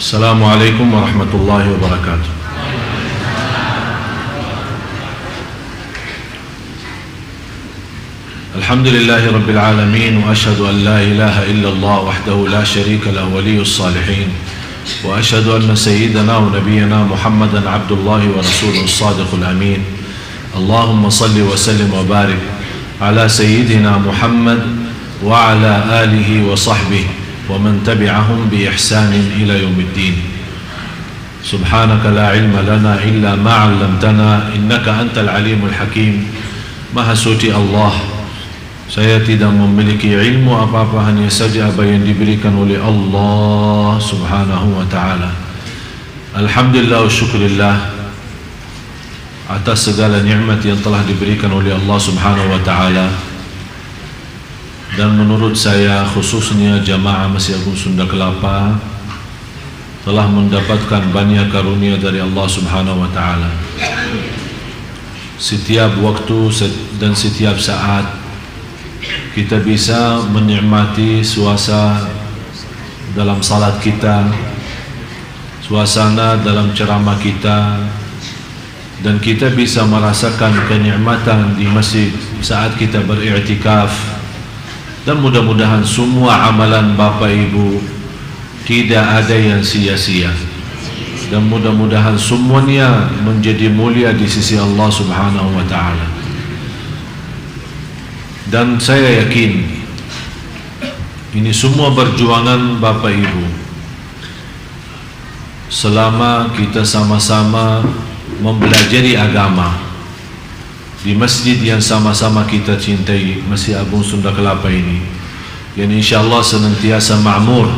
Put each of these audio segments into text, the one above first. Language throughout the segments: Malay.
Assalamualaikum warahmatullahi wabarakatuh. Alhamdulillahi rabbil alamin, wa ashhadu an la ilaha illallah wahdahu la sharika lahu waliyus salihin, wa ashhadu anna sayyidana wa nabiyyana Muhammadan abdullahi wa rasuluhus sadiqul amin. Allahumma salli wa sallim wa barik ala sayyidina Muhammad wa ala alihi wa sahbihi ومن تبعهم بإحسان إلى يوم الدين. سبحانك لا علم لنا إلا ما علمتنا إنك أنت العليم الحكيم. Maha suci Allah, saya tidak memiliki ilmu apa-apa, hanya saja apa yang diberikan oleh Allah subhanahu wa ta'ala. Alhamdulillah wa syukurillah atas segala nikmat yang telah diberikan oleh Allah subhanahu wa ta'ala. Dan menurut saya, khususnya jamaah Masjid Agung Sunda Kelapa telah mendapatkan banyak karunia dari Allah Subhanahu wa taala. Setiap waktu dan setiap saat kita bisa menikmati suasana dalam salat kita, suasana dalam ceramah kita, dan kita bisa merasakan kenikmatan di masjid saat kita beriktikaf. Dan mudah-mudahan semua amalan Bapak Ibu tidak ada yang sia-sia, dan mudah-mudahan semuanya menjadi mulia di sisi Allah Subhanahu wa ta'ala. Dan saya yakin ini semua perjuangan Bapak Ibu selama kita sama-sama mempelajari agama di masjid yang sama-sama kita cintai, Masjid Agung Sunda Kelapa ini, yang insyaAllah senantiasa ma'mur,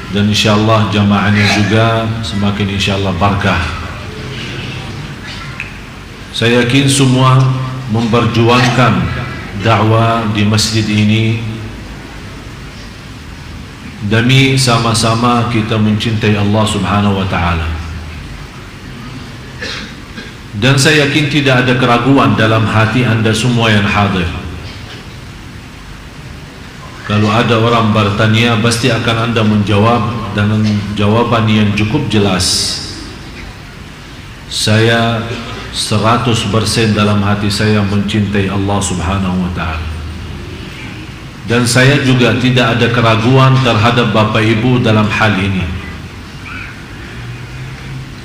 dan insyaAllah jamaahnya juga semakin insyaAllah barakah. Saya yakin semua memperjuangkan dakwah di masjid ini demi sama-sama kita mencintai Allah Subhanahu wa ta'ala. Dan saya yakin tidak ada keraguan dalam hati anda semua yang hadir. Kalau ada orang bertanya, pasti akan anda menjawab dengan jawaban yang cukup jelas. Saya 100% dalam hati saya mencintai Allah Subhanahu wa ta'ala. Dan saya juga tidak ada keraguan terhadap Bapak Ibu dalam hal ini.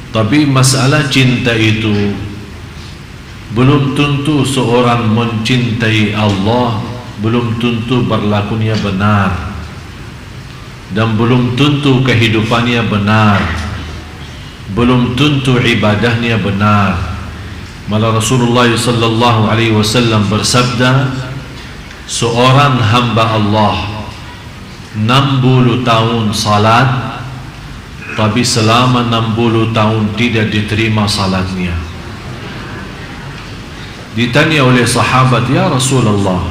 Tapi masalah cinta itu belum tentu seorang mencintai Allah, belum tentu berlakunya benar, dan belum tentu kehidupannya benar, belum tentu ibadahnya benar. Malah Rasulullah sallallahu alaihi wasallam bersabda, seorang hamba Allah 60 tahun salat, tapi selama 60 tahun tidak diterima salatnya. Ditanya oleh sahabat, ya Rasulullah,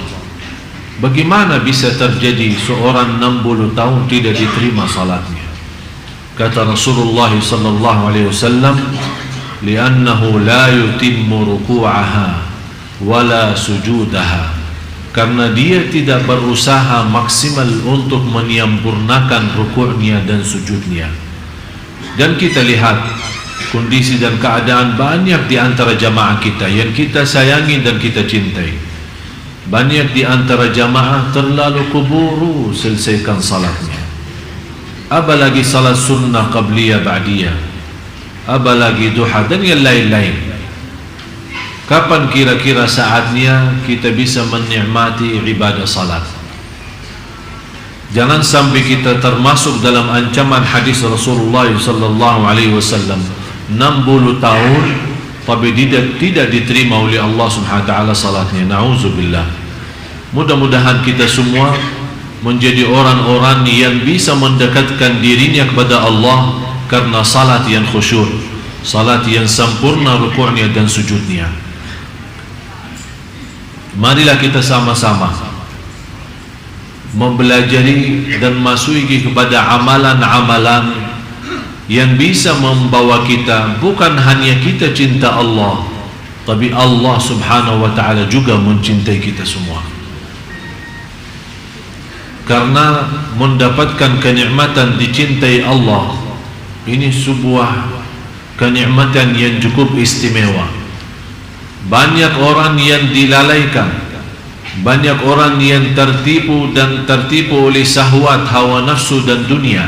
bagaimana bisa terjadi seorang 60 tahun tidak diterima salatnya? Kata Rasulullah sallallahu alaihi wasallam, li'annahu la yutimmu ruku'aha wala sujudaha, karena dia tidak berusaha maksimal untuk menyempurnakan rukuknya dan sujudnya. Dan kita lihat kondisi dan keadaan banyak di antara jamaah kita yang kita sayangi dan kita cintai. Banyak di antara jamaah terlalu keburu selesaikan salatnya, apalagi salat sunnah qabliyah ba'diyah, apalagi duha dan yang lain-lain. Kapan kira-kira saatnya kita bisa menikmati ibadah salat? Jangan sampai kita termasuk dalam ancaman hadis Rasulullah sallallahu alaihi wasallam, 60 tahun tapi tidak diterima oleh Allah Subhanahu wa taala salatnya. Nauzubillah. Mudah-mudahan kita semua menjadi orang-orang yang bisa mendekatkan dirinya kepada Allah karena salat yang khusyuk, salat yang sempurna rukuknya dan sujudnya. Marilah kita sama-sama mempelajari dan masuki kepada amalan-amalan yang bisa membawa kita bukan hanya kita cinta Allah, tapi Allah Subhanahu wa ta'ala juga mencintai kita semua. Karena mendapatkan kenikmatan dicintai Allah Ini sebuah kenikmatan yang cukup istimewa. Banyak orang yang dilalaikan, banyak orang yang tertipu oleh syahwat, hawa nafsu dan dunia.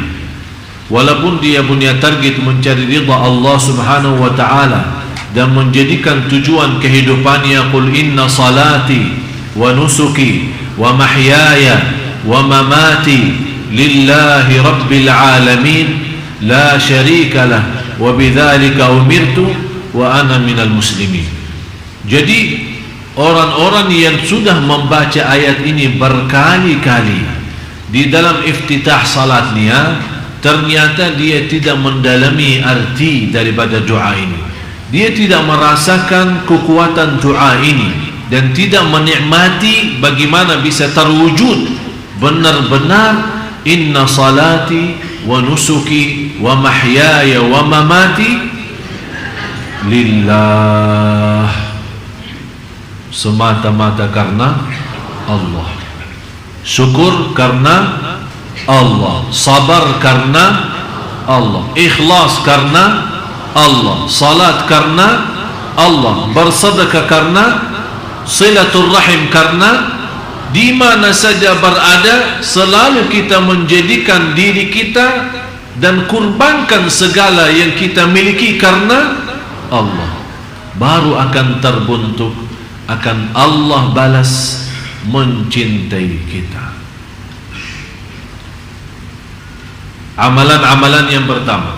Walaupun dia punya target mencari ridha Allah Subhanahu wa taala dan menjadikan tujuan kehidupannya, qul inna salati wa nusuki wa mahyaya wa mamati lillahi rabbil alamin la syarika lah wa bidzalika umirtu wa ana minal muslimin. Jadi orang-orang yang sudah membaca ayat ini berkali-kali di dalam iftitah salatnya, ternyata dia tidak mendalami arti daripada doa ini. Dia tidak merasakan kekuatan doa ini dan tidak menikmati bagaimana bisa terwujud benar-benar inna salati wa nusuki wa mahyaya wa mamati lillah, semata-mata karena Allah, syukur karena Allah, sabar karena Allah, ikhlas karena Allah, salat karena Allah, bersedekah karena, silaturrahim karena. Di mana saja berada, selalu kita menjadikan diri kita dan kurbankan segala yang kita miliki karena Allah, baru akan terbentuk, akan Allah balas mencintai kita. Amalan-amalan yang pertama,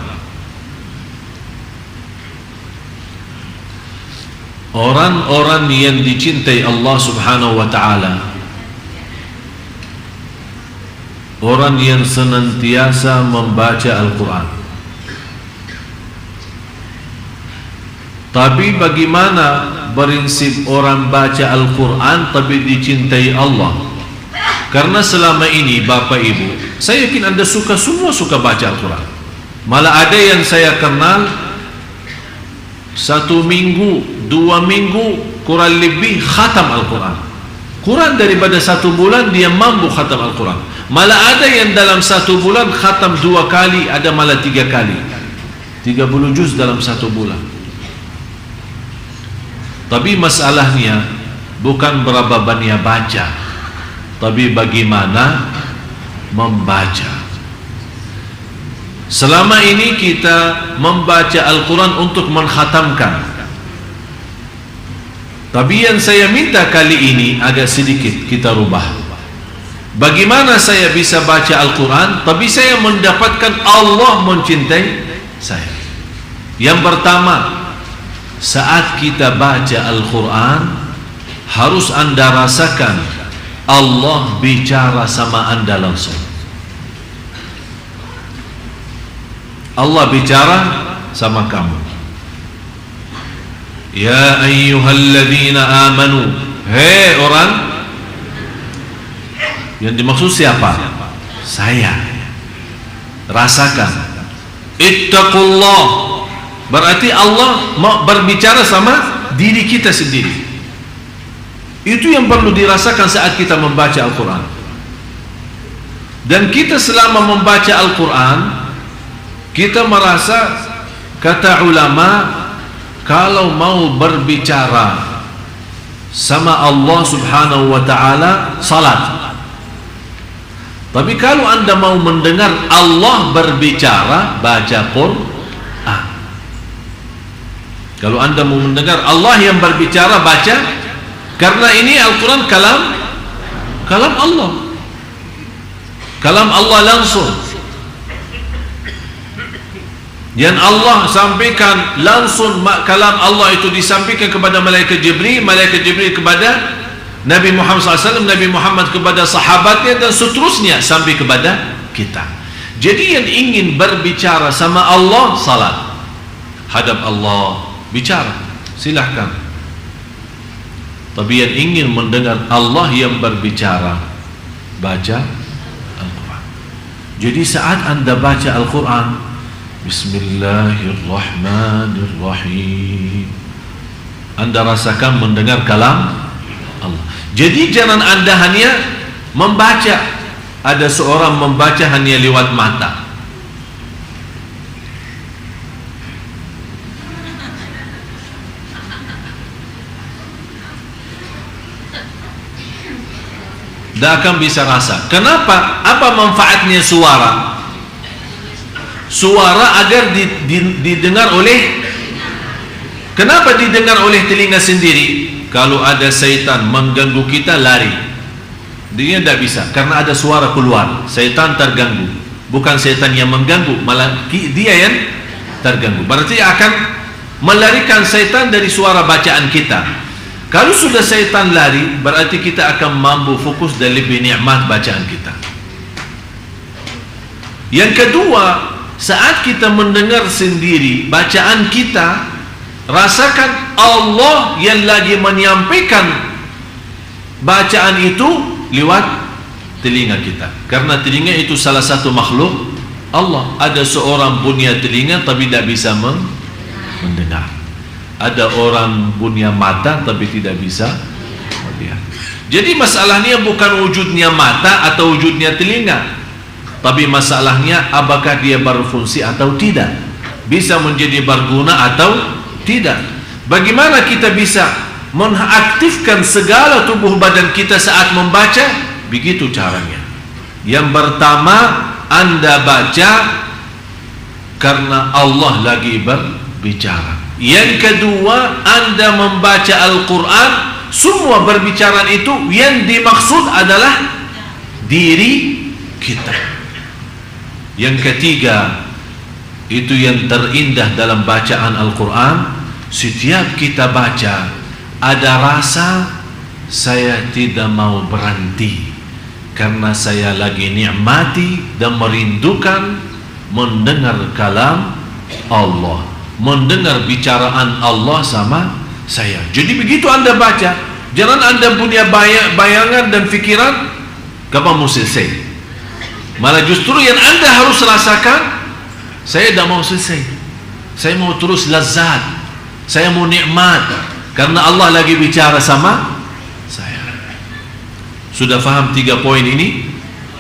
orang-orang yang dicintai Allah Subhanahu wa ta'ala, orang yang senantiasa membaca Al-Quran. Tapi bagaimana prinsip orang baca Al-Quran tapi dicintai Allah? Karena selama ini Bapak Ibu, saya yakin Anda semua suka baca Al-Quran. Malah ada yang saya kenal 1 minggu, 2 minggu kurang lebih khatam Al-Quran. Kurang daripada 1 bulan dia mampu khatam Al-Quran. Malah ada yang dalam 1 bulan khatam 2 kali, ada malah 3 kali, 30 juz dalam 1 bulan. Tapi masalahnya bukan berapa banyak baca, tapi bagaimana membaca. Selama ini kita membaca Al-Quran untuk mengkhatamkan, tapi yang saya minta kali ini agak sedikit kita rubah. Bagaimana saya bisa baca Al-Quran tapi saya mendapatkan Allah mencintai saya? Yang pertama, saat kita baca Al-Quran harus Anda rasakan Allah bicara sama Anda langsung. Allah bicara sama kamu. Ya ayyuhalladzina amanu, hei orang. Yang dimaksud siapa? Saya. Rasakan. Ittaqullah, berarti Allah mau berbicara sama diri kita sendiri. Itu yang perlu dirasakan saat kita membaca Al-Quran. Dan kita selama membaca Al-Quran, kita merasa, kata ulama, kalau mau berbicara sama Allah Subhanahu wa ta'ala, salat. Tapi kalau Anda mau mendengar Allah berbicara, baca Quran. Kalau Anda mau mendengar Allah yang berbicara, baca. Karena ini Al-Quran kalam Allah, kalam Allah langsung, yang Allah sampaikan langsung. Kalam Allah itu disampaikan kepada malaikat Jibril kepada Nabi Muhammad SAW, Nabi Muhammad kepada sahabatnya, dan seterusnya sampai kepada kita. Jadi yang ingin berbicara sama Allah, salat, hadap Allah, bicara, silahkan. Tapi yang ingin mendengar Allah yang berbicara, baca Al-Quran. Jadi saat Anda baca Al-Quran, Bismillahirrahmanirrahim, Anda rasakan mendengar kalam Allah. Jadi jangan Anda hanya membaca. Ada seorang membaca hanya lewat mata. tidak akan bisa rasa. Kenapa? Apa manfaatnya suara? Suara agar didengar oleh, kenapa didengar oleh telinga sendiri? Kalau ada syaitan mengganggu kita, lari. Dia tidak bisa, karena ada suara keluar. Syaitan terganggu. Bukan syaitan yang mengganggu, malah dia yang terganggu. Berarti akan melarikan syaitan dari suara bacaan kita. Kalau sudah syaitan lari, berarti kita akan mampu fokus dan lebih nikmat bacaan kita. Yang kedua, saat kita mendengar sendiri bacaan kita, rasakan Allah yang lagi menyampaikan bacaan itu lewat telinga kita. Karena telinga itu salah satu makhluk Allah. Ada seorang punya telinga tapi tidak bisa mendengar. Ada orang punya mata tapi tidak bisa melihat. Jadi masalahnya bukan wujudnya mata atau wujudnya telinga, tapi masalahnya apakah dia berfungsi atau tidak, bisa menjadi berguna atau tidak. Bagaimana kita bisa mengaktifkan segala tubuh badan kita saat membaca? Begitu caranya. Yang pertama, Anda baca karena Allah lagi berbicara. Yang kedua, Anda membaca Al-Quran, semua berbicara itu yang dimaksud adalah diri kita. Yang ketiga, itu yang terindah dalam bacaan Al-Quran, setiap kita baca ada rasa saya tidak mau berhenti, karena saya lagi nikmati dan merindukan mendengar kalam Allah, mendengar bicaraan Allah sama saya. Jadi begitu Anda baca, jangan Anda punya bayangan dan fikiran kapan mau selesai. Malah justru yang Anda harus rasakan, saya tidak mau selesai, saya mau terus lazat, saya mau nikmat, karena Allah lagi bicara sama saya. Sudah faham 3 poin ini?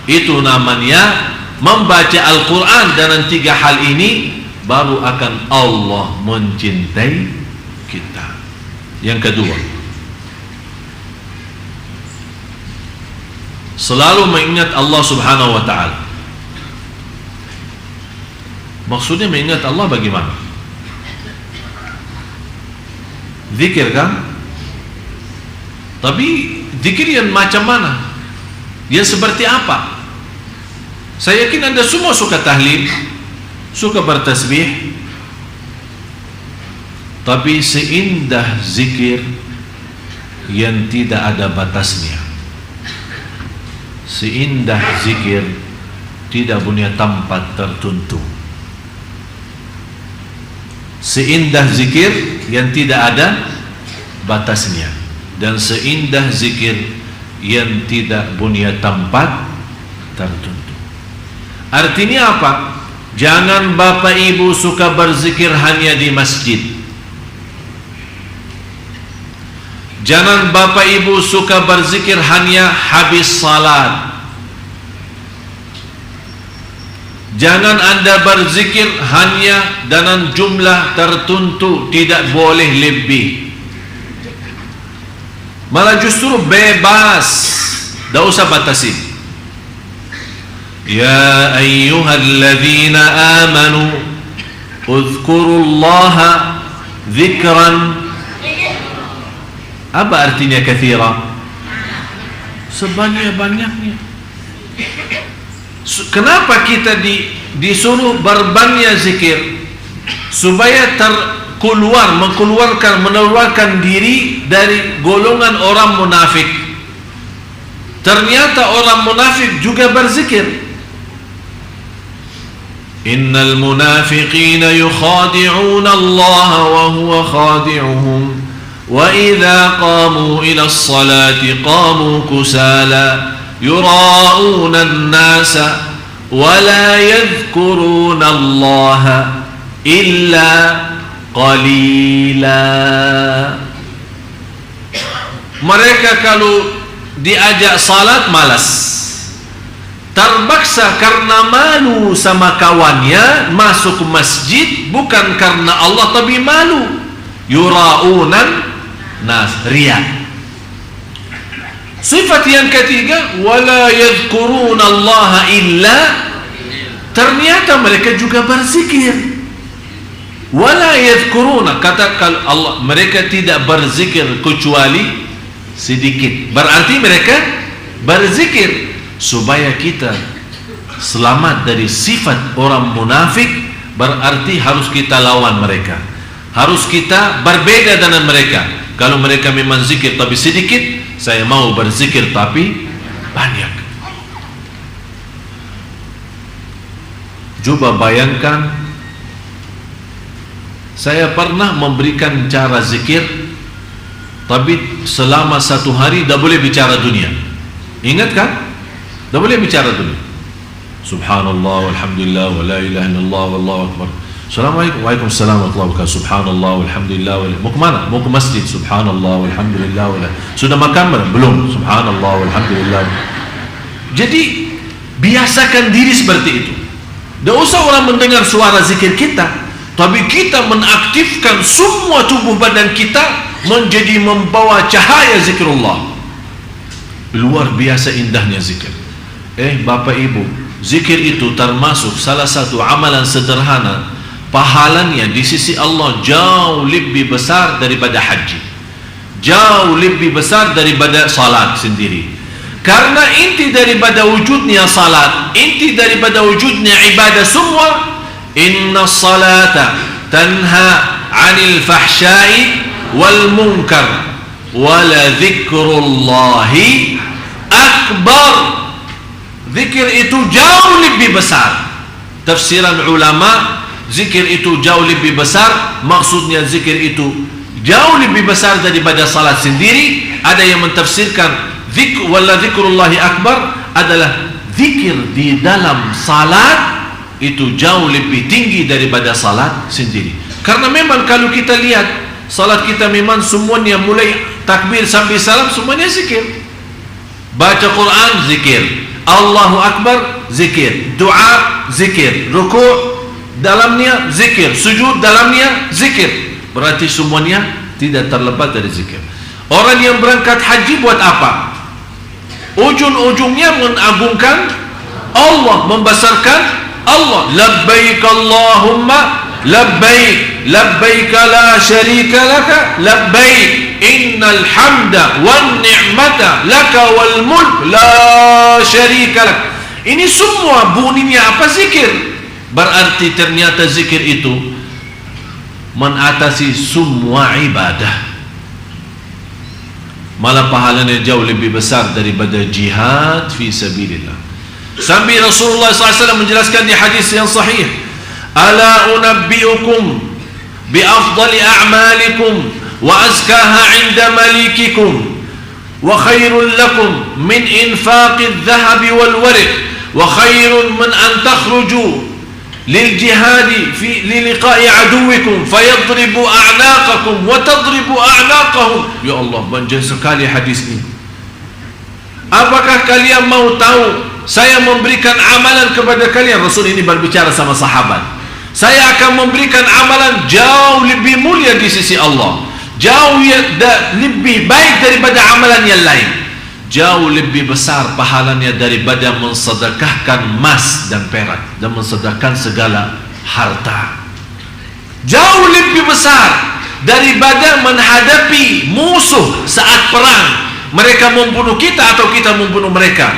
Itu namanya membaca Al-Quran. Dan 3 hal ini baru akan Allah mencintai kita. Yang kedua, selalu mengingat Allah subhanahu wa ta'ala. Maksudnya mengingat Allah bagaimana? Zikir kan? Tapi zikir yang macam mana? Yang seperti apa? Saya yakin Anda semua suka tahlil, suka bertasbih, tapi seindah zikir yang tidak ada batasnya, seindah zikir tidak punya tempat tertentu, seindah zikir yang tidak ada batasnya, dan seindah zikir yang tidak punya tempat tertentu. Artinya apa? Jangan bapak ibu suka berzikir hanya di masjid. Jangan bapak ibu suka berzikir hanya habis salat. Jangan Anda berzikir hanya dengan jumlah tertentu, tidak boleh lebih. Malah justru bebas, tidak usah batasi. Ya ayyuhalladzina amanu uzkurullaha dzikran. Apa artinya katsira? Sebanyak-banyaknya. Kenapa kita disuruh berbanyak zikir? Supaya mengeluarkan diri dari golongan orang munafik. Ternyata orang munafik juga berzikir. Innal munafiqina yukhadi'una Allah wa huwa khadi'uhum wa idza qamu ila as-salati qamu kusala yura'una an-nasa wa la yadhkuruna Allah illa qalila. Mereka kalau diajak salat malas, terpaksa karena malu sama kawannya masuk masjid, bukan karena Allah tapi malu. Yura'unan nas, riya. Sifat yang ketiga, wala yadhkuruna Allah illa, ternyata mereka juga berzikir. Wala yadhkuruna, katakan Allah, mereka tidak berzikir kecuali sedikit. Berarti mereka berzikir. Supaya kita selamat dari sifat orang munafik, berarti harus kita lawan mereka, harus kita berbeda dengan mereka. Kalau mereka memang zikir tapi sedikit, saya mau berzikir tapi banyak. Coba bayangkan, saya pernah memberikan cara zikir, tapi selama 1 hari tidak boleh bicara dunia. Ingat kan? Tidak boleh bicara dunia. Subhanallah, walhamdulillah, wa la ilaha illallah, wallahu akbar. Assalamualaikum, waalaikumsalam warahmatullahi wabarakatuh. Subhanallah, walhamdulillah, mau kemana? Mau ke masjid. Subhanallah, walhamdulillah, sudah makan belum? Subhanallah, walhamdulillah. Jadi biasakan diri seperti itu. Tidak usah orang mendengar suara zikir kita, tapi kita mengaktifkan semua tubuh badan kita menjadi membawa cahaya zikrullah. Luar biasa indahnya zikir. Bapak Ibu, zikir itu termasuk salah satu amalan sederhana, pahalanya di sisi Allah jauh lebih besar daripada haji, jauh lebih besar daripada salat sendiri. Karena inti daripada wujudnya salat, inti daripada wujudnya ibadah semua, inna salata tanha 'anil fahsya'i wal munkar wala dzikrullahi akbar. Zikir itu jauh lebih besar. Tafsiran ulama, zikir itu jauh lebih besar, maksudnya zikir itu jauh lebih besar daripada salat sendiri. Ada yang mentafsirkan wala dzikrullahi akbar adalah zikir di dalam salat itu jauh lebih tinggi daripada salat sendiri. Karena memang kalau kita lihat salat kita memang semuanya mulai takbir sampai salam semuanya zikir. Baca Quran zikir, Allahu Akbar zikir, doa zikir, rukuk dalamnya zikir, sujud dalamnya zikir. Berarti semuanya tidak terlepas dari zikir. Orang yang berangkat haji buat apa? Ujung-ujungnya mengagungkan Allah, membesarkan Allah. Labbaik Allahumma labbaik, labbaik la syarika laka labbaik, innal hamda wan ni'mata laka wal mulk la syarika lak. Ini semua bunyinya apa? Zikir. Berarti ternyata zikir itu mengatasi semua ibadah. Malah pahalanya jauh lebih besar daripada jihad fi sabilillah. Sampai Rasulullah SAW menjelaskan di hadis yang sahih, ala unabbiukum bi afdali a'malikum wa azkaha 'inda malikikum wa khairul lakum min infaqidh dhahabi wal warq wa khairun min an takhruju lil jihadi fi liqa'i aduwikum fayadribu a'naqakum wa tadribu a'naqahum. Ya Allah, panjang sekali hadis ini. Apakah kalian mau tahu saya memberikan amalan kepada kalian? Rasul ini berbicara sama sahabat. Saya akan memberikan amalan jauh lebih mulia di sisi Allah, jauh lebih baik daripada amalan yang lain, jauh lebih besar pahalanya daripada mensedekahkan emas dan perak dan mensedekahkan segala harta. Jauh lebih besar daripada menghadapi musuh saat perang, mereka membunuh kita atau kita membunuh mereka.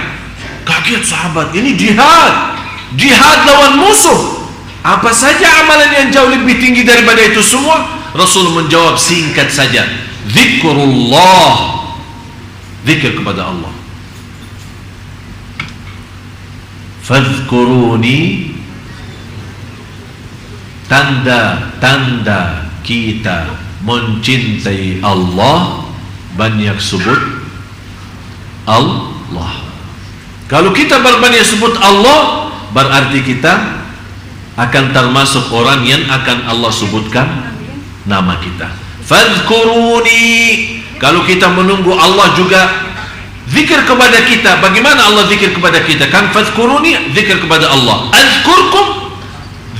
Kaget sahabat, ini jihad, jihad lawan musuh. Apa saja amalan yang jauh lebih tinggi daripada itu semua? Rasul menjawab singkat saja, zikrullah, zikir kepada Allah. Fadhkuruni, tanda-tanda kita mencintai Allah banyak sebut Allah. Kalau kita berbanyak sebut Allah, berarti kita akan termasuk orang yang akan Allah sebutkan nama kita. Fadhkuruni, kalau kita menunggu Allah juga zikir kepada kita. Bagaimana Allah zikir kepada kita? Kan fadhkuruni, zikir kepada Allah. Azkurkum,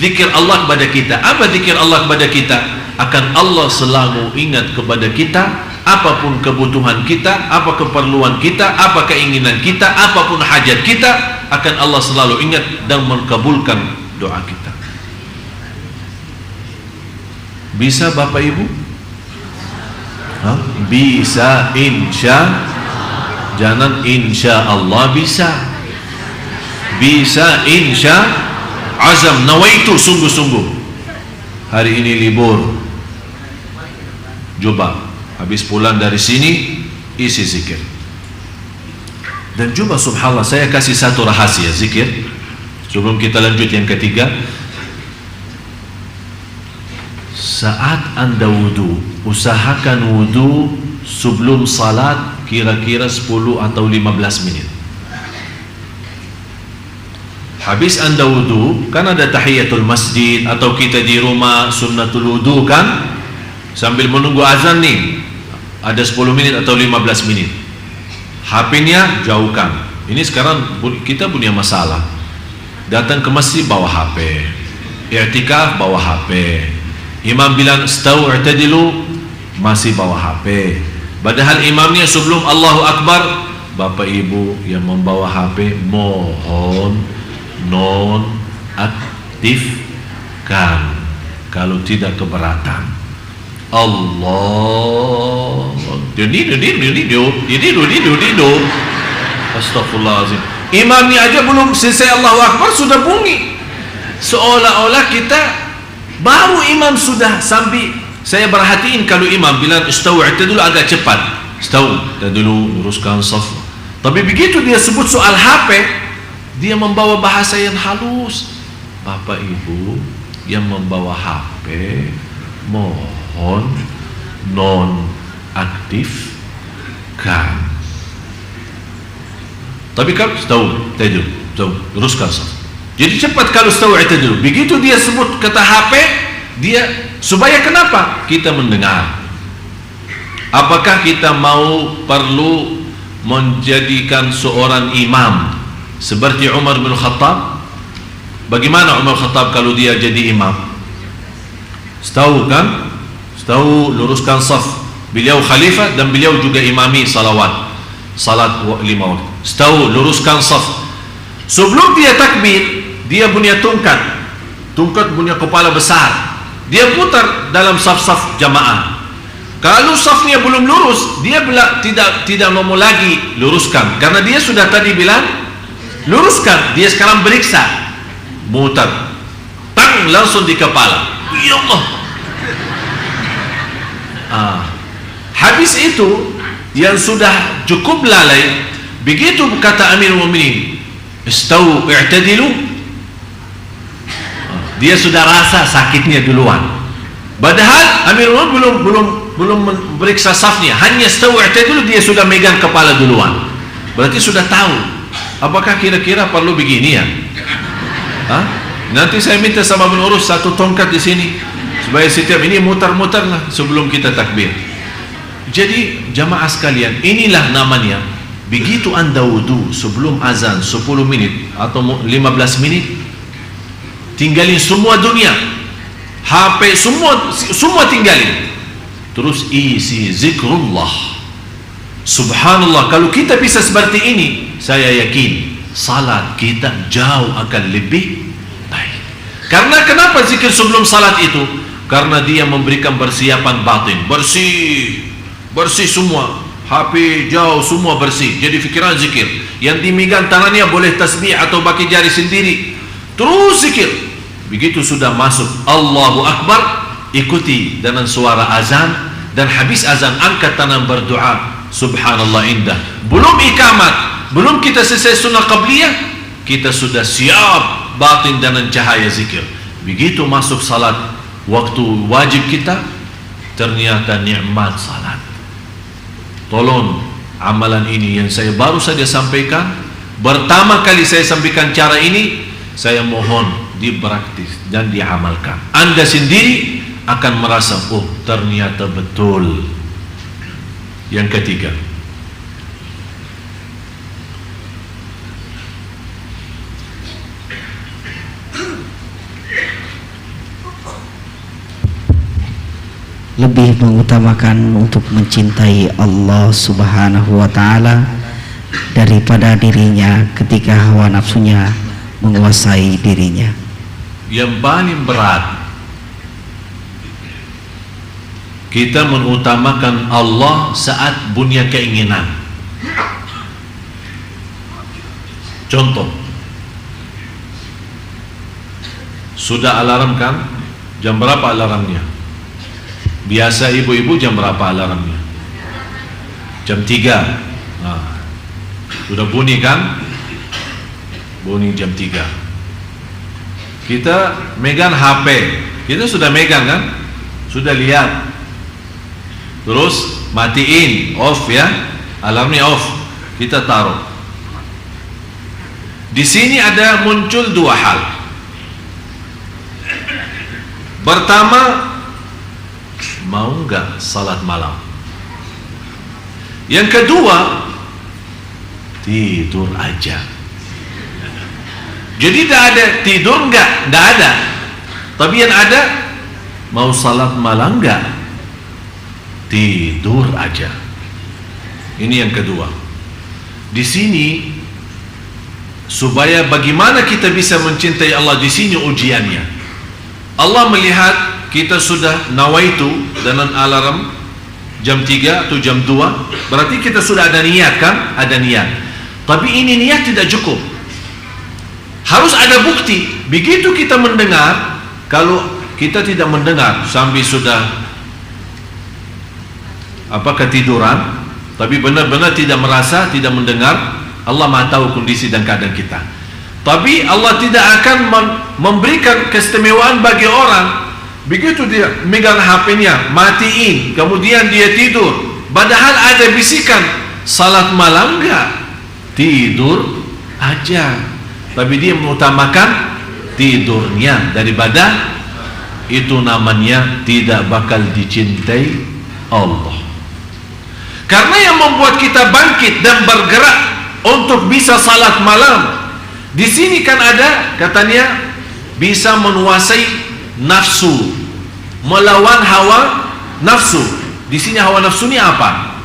zikir Allah kepada kita. Apa zikir Allah kepada kita? Akan Allah selalu ingat kepada kita apapun kebutuhan kita, apa keperluan kita, apa keinginan kita, apapun hajat kita, akan Allah selalu ingat dan mengabulkan doa kita. Bisa Bapak Ibu? Bisa, jangan insya Allah bisa. Bisa, insya azam, nawaitu, sungguh-sungguh. Hari ini libur, coba habis pulang dari sini isi zikir. Dan coba subhanallah, saya kasih satu rahasia zikir sebelum kita lanjut yang ketiga. Saat Anda wudu, usahakan wudu sebelum salat kira-kira 10 atau 15 menit. Habis Anda wudu, kan ada tahiyatul masjid, atau kita di rumah sunnatul wudu kan, sambil menunggu azan nih, ada 10 menit atau 15 menit. HP-nya jauhkan. Ini sekarang kita punya masalah. Datang ke masjid bawa HP, i'tikaf bawa HP, imam bilang stau i'tadilu masih bawa HP, padahal imamnya sebelum Allahu Akbar. Bapak Ibu yang membawa HP, mohon non aktifkan kalau tidak keberatan. Allah, astagfirullahaladzim. Imamnya aja belum selesai Allahu Akbar sudah bunyi, seolah-olah kita baru imam sudah sampai. Saya perhatiin kalau imam bilang istau i'tadulu agak cepat, istau i'tadulu, luruskan saf. Tapi begitu dia sebut soal HP, dia membawa bahasa yang halus. Bapak Ibu yang membawa HP, mohon non aktifkan. Tapi kalau tahu tadi luruskan saf. Jadi cepat kalau tahu dulu. Begitu dia sebut kata HP, dia supaya kenapa? Kita mendengar. Apakah kita perlu menjadikan seorang imam seperti Umar bin Khattab? Bagaimana Umar Khattab kalau dia jadi imam? Tahu kan? Tahu luruskan saf. Beliau khalifah dan beliau juga imami salat 5 waktu. Tahu luruskan saf. Sebelum dia takbir, dia punya tongkat punya kepala besar, dia putar dalam saf-saf jamaah. Kalau safnya belum lurus, dia tidak mau lagi luruskan, karena dia sudah tadi bilang luruskan. Dia sekarang beriksa, mutar, tang, langsung di kepala. Ya Allah. Habis itu yang sudah cukup lalai, begitu kata Amirul Mukminin, istau i'tadilu, dia sudah rasa sakitnya duluan. Padahal Amirul Mukminin belum memeriksa safnya, hanya istau i'tadilu dia sudah megang kepala duluan. Berarti sudah tahu. Apakah kira-kira perlu begini ya? Nanti saya minta sama pengurus satu tongkat di sini, supaya setiap ini mutar-mutar lah sebelum kita takbir. Jadi jamaah sekalian, inilah namanya. Begitu Anda wudu sebelum azan 10 menit atau 15 menit, tinggalin semua dunia, HP semua tinggalin, terus isi zikrullah. Subhanallah, kalau kita bisa seperti ini, saya yakin salat kita jauh akan lebih baik. Karena kenapa zikir sebelum salat itu? Karena dia memberikan persiapan batin, bersih semua, HP jauh semua bersih. Jadi fikiran zikir. Yang dimegang tangannya boleh tasbih atau pakai jari sendiri, terus zikir. Begitu sudah masuk Allahu Akbar, ikuti dengan suara azan, dan habis azan angkat tangan berdoa. Subhanallah, indah. Belum ikamat, belum kita selesai sunnah qabliyah, kita sudah siap batin dengan cahaya zikir. Begitu masuk salat, waktu wajib kita, ternyata nikmat salat. Tolong amalan ini yang saya baru saja sampaikan, pertama kali saya sampaikan cara ini, saya mohon dipraktis dan diamalkan. Anda sendiri akan merasa, oh ternyata betul. Yang ketiga, lebih mengutamakan untuk mencintai Allah Subhanahu wa Ta'ala daripada dirinya ketika hawa nafsunya menguasai dirinya. Yang paling berat kita mengutamakan Allah saat punya keinginan. Contoh, sudah alarm kan? Jam berapa alarmnya? Biasa ibu-ibu jam berapa alarmnya? Jam 3. Nah, sudah bunyi kan? Bunyi jam 3. Kita megang HP. Kita sudah megang kan? Sudah lihat. Terus matiin, off ya. Alarmnya off. Kita taruh. Di sini ada muncul dua hal. Pertama, mau enggak salat malam? Yang kedua, tidur aja. Jadi tidak ada tidur enggak ada. Tapi yang ada, mau salat malam enggak? Tidur aja. Ini yang kedua. Di sini supaya bagaimana kita bisa mencintai Allah, di sini ujiannya. Allah melihat kita sudah nawaitu dengan alarm jam 3 atau jam 2, berarti kita sudah ada niat kan? Ada niat. Tapi ini niat tidak cukup. Harus ada bukti. Begitu kita mendengar, kalau kita tidak mendengar sampai sudah ketiduran, tapi benar-benar tidak merasa, tidak mendengar, Allah Maha tahu kondisi dan keadaan kita. Tapi Allah tidak akan memberikan keistimewaan bagi orang. Begitu dia megang HP-nya, matiin, kemudian dia tidur, padahal ada bisikan salat malam enggak? Tidur aja. Tapi dia mengutamakan tidurnya daripada itu, namanya tidak bakal dicintai Allah. Karena yang membuat kita bangkit dan bergerak untuk bisa salat malam, di sini kan ada katanya bisa menguasai nafsu, melawan hawa nafsu. Di sini hawa nafsu ini apa?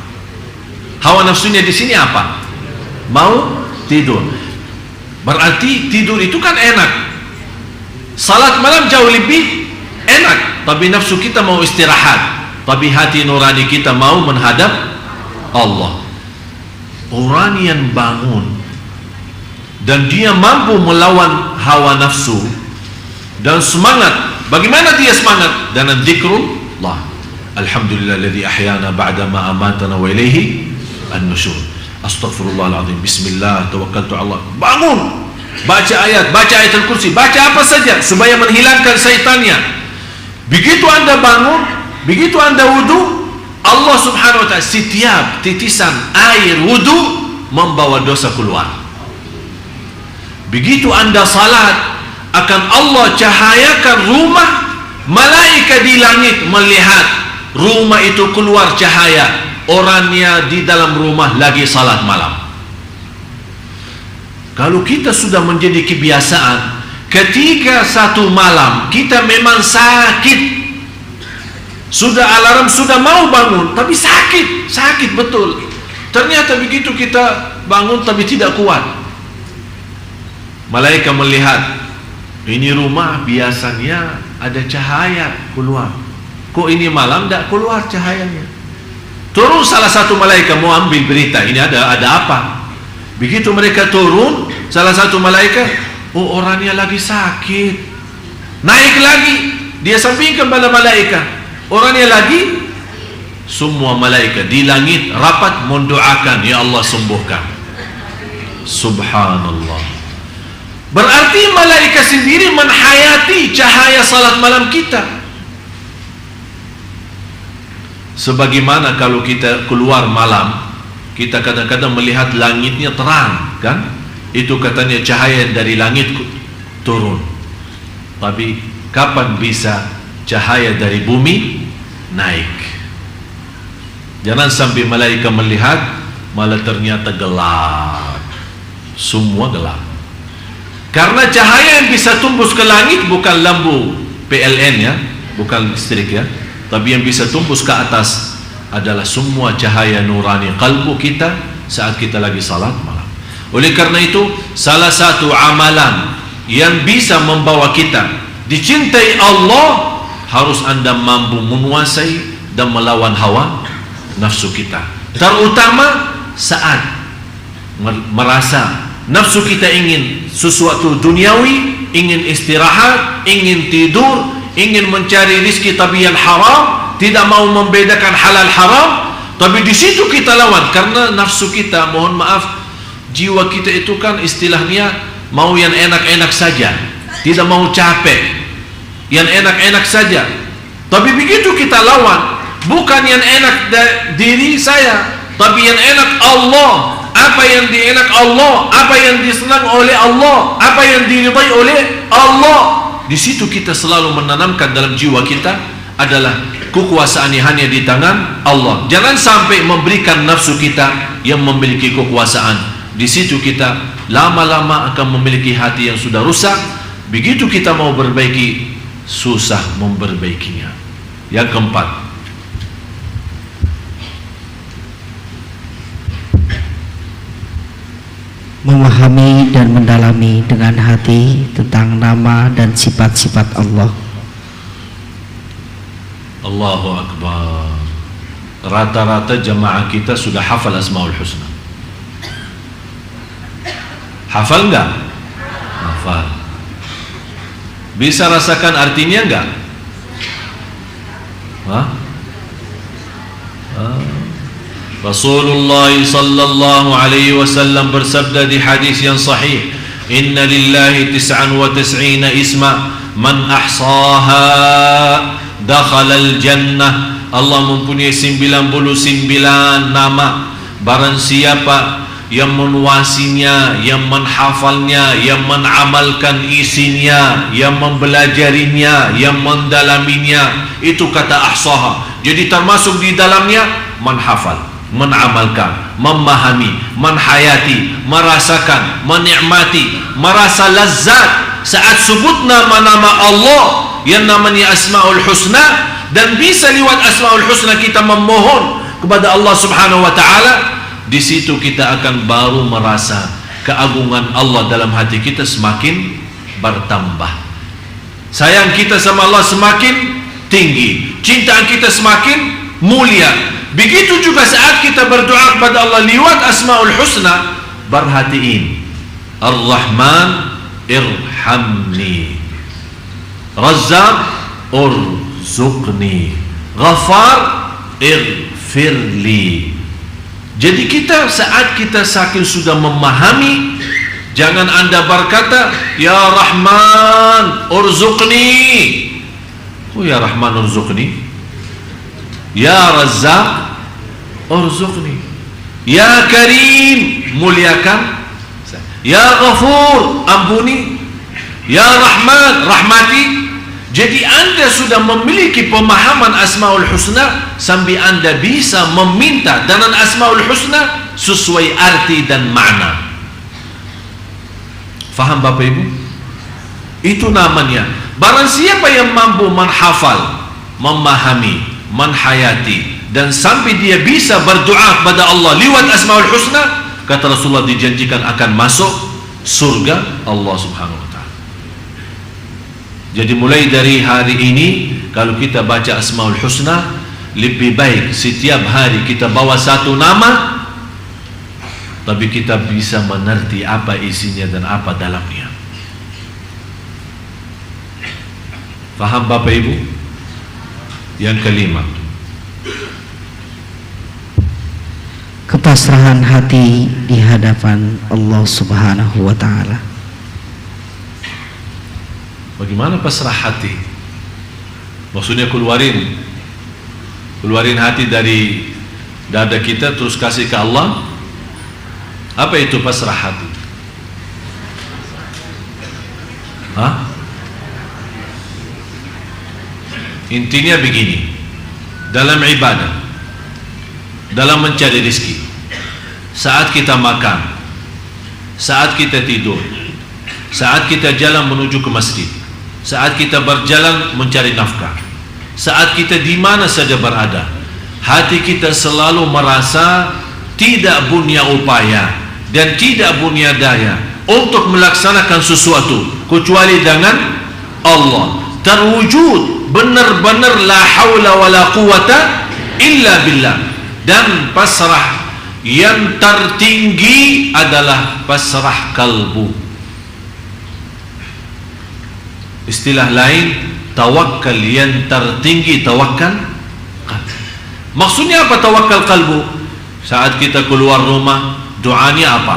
Hawa nafsunya di sini apa? Mau tidur. Berarti tidur itu kan enak. Salat malam jauh lebih enak, tapi nafsu kita mau istirahat, tapi hati nurani kita mau menghadap Allah. Orang yang bangun dan dia mampu melawan hawa nafsu dan semangat, bagaimana dia semangat? Dengan zikrullah. Alhamdulillahilladzi ahyana ba'da ma amatana wa ilaihi an-nusyur. Astaghfirullahaladzim, bismillah, tawakkaltu Allah. Bangun, baca ayat, baca ayatul kursi, baca apa saja supaya menghilangkan syaitannya. Begitu anda bangun, begitu anda wudu, Allah subhanahu wa ta'ala setiap titisan air wudu membawa dosa keluar. Begitu anda salat, akan Allah cahayakan rumah, malaikat di langit melihat rumah itu keluar cahaya, orangnya di dalam rumah lagi salat malam. Kalau kita sudah menjadi kebiasaan, ketika satu malam kita memang sakit, sudah alarm, sudah mau bangun, tapi sakit betul. Ternyata begitu kita bangun tapi tidak kuat, malaikat melihat ini rumah biasanya ada cahaya keluar, kok ini malam tidak keluar cahayanya. Turun salah satu malaikat mau ambil berita, ini ada apa. Begitu mereka turun, salah satu malaikat, oh orangnya lagi sakit. Naik lagi, dia sampaikan pada malaikat, orangnya lagi. Semua malaikat di langit rapat mendoakan, ya Allah sembuhkan. Subhanallah. Berarti malaikat sendiri menhayati cahaya salat malam kita. Sebagaimana kalau kita keluar malam, kita kadang-kadang melihat langitnya terang kan? Itu katanya cahaya dari langit turun. Tapi kapan bisa cahaya dari bumi naik? Jangan sampai malaikat melihat malah ternyata gelap, semua gelap. Karena cahaya yang bisa tembus ke langit bukan lampu PLN ya, bukan listrik ya, Tapi yang bisa tembus ke atas adalah semua cahaya nurani kalbu kita saat kita lagi salat malam. Oleh karena itu, salah satu amalan yang bisa membawa kita dicintai Allah, harus Anda mampu menguasai dan melawan hawa nafsu kita. Terutama saat merasa nafsu kita ingin sesuatu duniawi, ingin istirahat, ingin tidur, ingin mencari rizki tapi yang haram, tidak mau membedakan halal haram. Tapi di situ kita lawan, karena nafsu kita, mohon maaf, jiwa kita itu kan istilahnya mau yang enak-enak saja, tidak mau capek, yang enak-enak saja. Tapi begitu kita lawan, bukan yang enak diri saya, tapi yang enak Allah. Apa yang dienak Allah, apa yang disenang oleh Allah, apa yang diridai oleh Allah. Di situ kita selalu menanamkan dalam jiwa kita adalah kekuasaan hanya di tangan Allah. Jangan sampai memberikan nafsu kita yang memiliki kekuasaan. Di situ kita lama-lama akan memiliki hati yang sudah rusak. Begitu kita mau perbaiki, susah memperbaikinya. Yang keempat, memahami dan mendalami dengan hati tentang nama dan sifat-sifat Allah. Allahu Akbar. Rata-rata jamaah kita sudah hafal Asmaul Husna. Hafal enggak? Hafal. Bisa rasakan artinya enggak? Hah? Rasulullah sallallahu alaihi wasallam bersabda di hadis yang sahih, "Inna lillahi 99 isma, man ahsaha dakhala al-jannah." Allah mempunyai 99 nama. Barang siapa yang menguasinya, yang menghafalnya, yang mengamalkan isinya, yang mempelajarinya, yang mendalaminya, itu kata ahsaha. Jadi termasuk di dalamnya menghafal, menamalkan, memahami, menhayati, merasakan, menikmati, merasa lazat saat sebut nama-nama Allah yang namanya Asmaul Husna. Dan bisa lewat Asmaul Husna kita memohon kepada Allah Subhanahu wa ta'ala. Di situ kita akan baru merasa keagungan Allah dalam hati kita semakin bertambah. Sayang kita sama Allah semakin tinggi, cinta kita semakin mulia. Begitu juga saat kita berdoa kepada Allah lewat Asmaul Husna, perhatiin, Ar-Rahman irhamni, Razzaq urzuqni, Ghaffar ighfirli. Jadi kita saat kita saking sudah memahami, jangan Anda berkata, Ya Rahman urzuqni. Oh, Ya Rahman urzuqni, Ya Razzaq urzuqni, Ya Karim muliakan, Ya Ghafur ampuni, Ya Rahman rahmati. Jadi Anda sudah memiliki pemahaman Asmaul Husna sampai Anda bisa meminta dengan Asmaul Husna sesuai arti dan makna. Faham Bapak Ibu? Itu namanya. Barang siapa yang mampu menghafal, memahami, menhayati, dan sampai dia bisa berdoa kepada Allah lewat Asmaul Husna, kata Rasulullah dijanjikan akan masuk surga Allah Subhanahu wa ta'ala. Jadi mulai dari hari ini, kalau kita baca Asmaul Husna, lebih baik setiap hari kita bawa satu nama, tapi kita bisa mengerti apa isinya dan apa dalamnya. Faham Bapak Ibu? Yang kelima, kepasrahan hati di hadapan Allah Subhanahu wa ta'ala. Bagaimana pasrah hati? Maksudnya keluarin hati dari dada kita terus kasih ke Allah. Apa itu pasrah hati? Hah? Intinya begini, dalam ibadah, dalam mencari rezeki, saat kita makan, saat kita tidur, saat kita jalan menuju ke masjid, saat kita berjalan mencari nafkah, saat kita di mana saja berada, hati kita selalu merasa tidak punya upaya dan tidak punya daya untuk melaksanakan sesuatu kecuali dengan Allah. Terwujud benar-benar la haula wala quwata illa billah. Dan pasrah yang tertinggi adalah pasrah kalbu. Istilah lain, tawakal yang tertinggi tawakal kalbu. Maksudnya apa tawakal kalbu? Saat kita keluar rumah, doanya apa?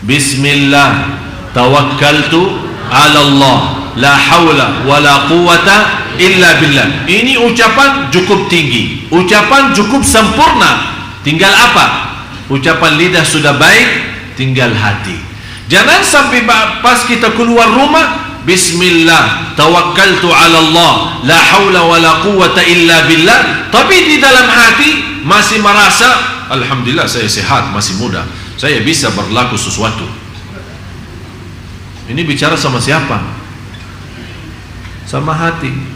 Bismillah tawakkaltu ala Allah, la haula wala quwata illa billah. Ini ucapan cukup tinggi, ucapan cukup sempurna. Tinggal apa? Ucapan lidah sudah baik, tinggal hati. Jangan sampai pas kita keluar rumah, bismillah tawakkaltu ala Allah, la haula wala quwata illa billah, tapi di dalam hati masih merasa alhamdulillah saya sehat, masih muda, saya bisa berlaku sesuatu. Ini bicara sama siapa? Sama hati.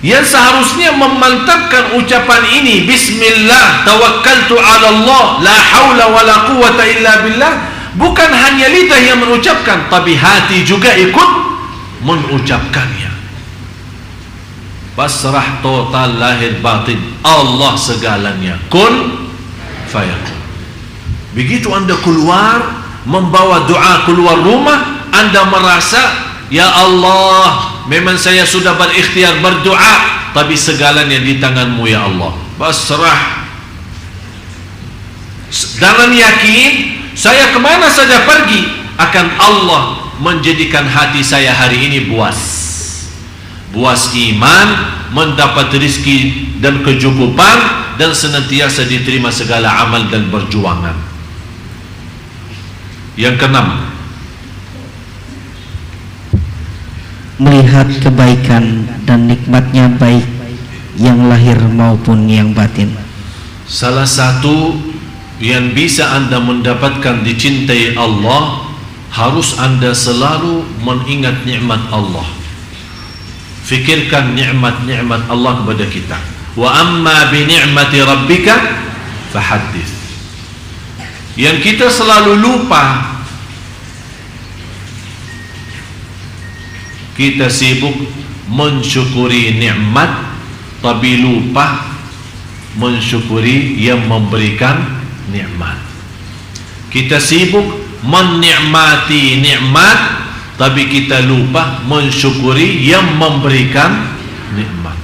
Yang seharusnya memantapkan ucapan ini, bismillah tawakkaltu ala Allah, la haula wala quwata illa billah, bukan hanya lidah yang mengucapkan, tapi hati juga ikut mengucapkannya. Pasrah total lahir batin, Allah segalanya, kun fayakun. Begitu anda keluar membawa doa keluar rumah, anda merasa ya Allah, memang saya sudah berikhtiar berdoa, tapi segalanya di tanganmu ya Allah. Pasrah dengan yakin, saya kemana saja pergi akan Allah menjadikan hati saya hari ini buas iman, mendapat rezeki dan kecukupan, dan senantiasa diterima segala amal dan perjuangan. Yang keenam, melihat kebaikan dan nikmatnya baik yang lahir maupun yang batin. Salah satu yang bisa anda mendapatkan dicintai Allah, harus anda selalu mengingat nikmat Allah. Fikirkan nikmat-nikmat Allah kepada kita. Wa amma bi ni'mati rabbika fahaddits. Yang kita selalu lupa, kita sibuk mensyukuri nikmat tapi lupa mensyukuri yang memberikan nikmat. Kita sibuk menikmati nikmat tapi kita lupa mensyukuri yang memberikan nikmat.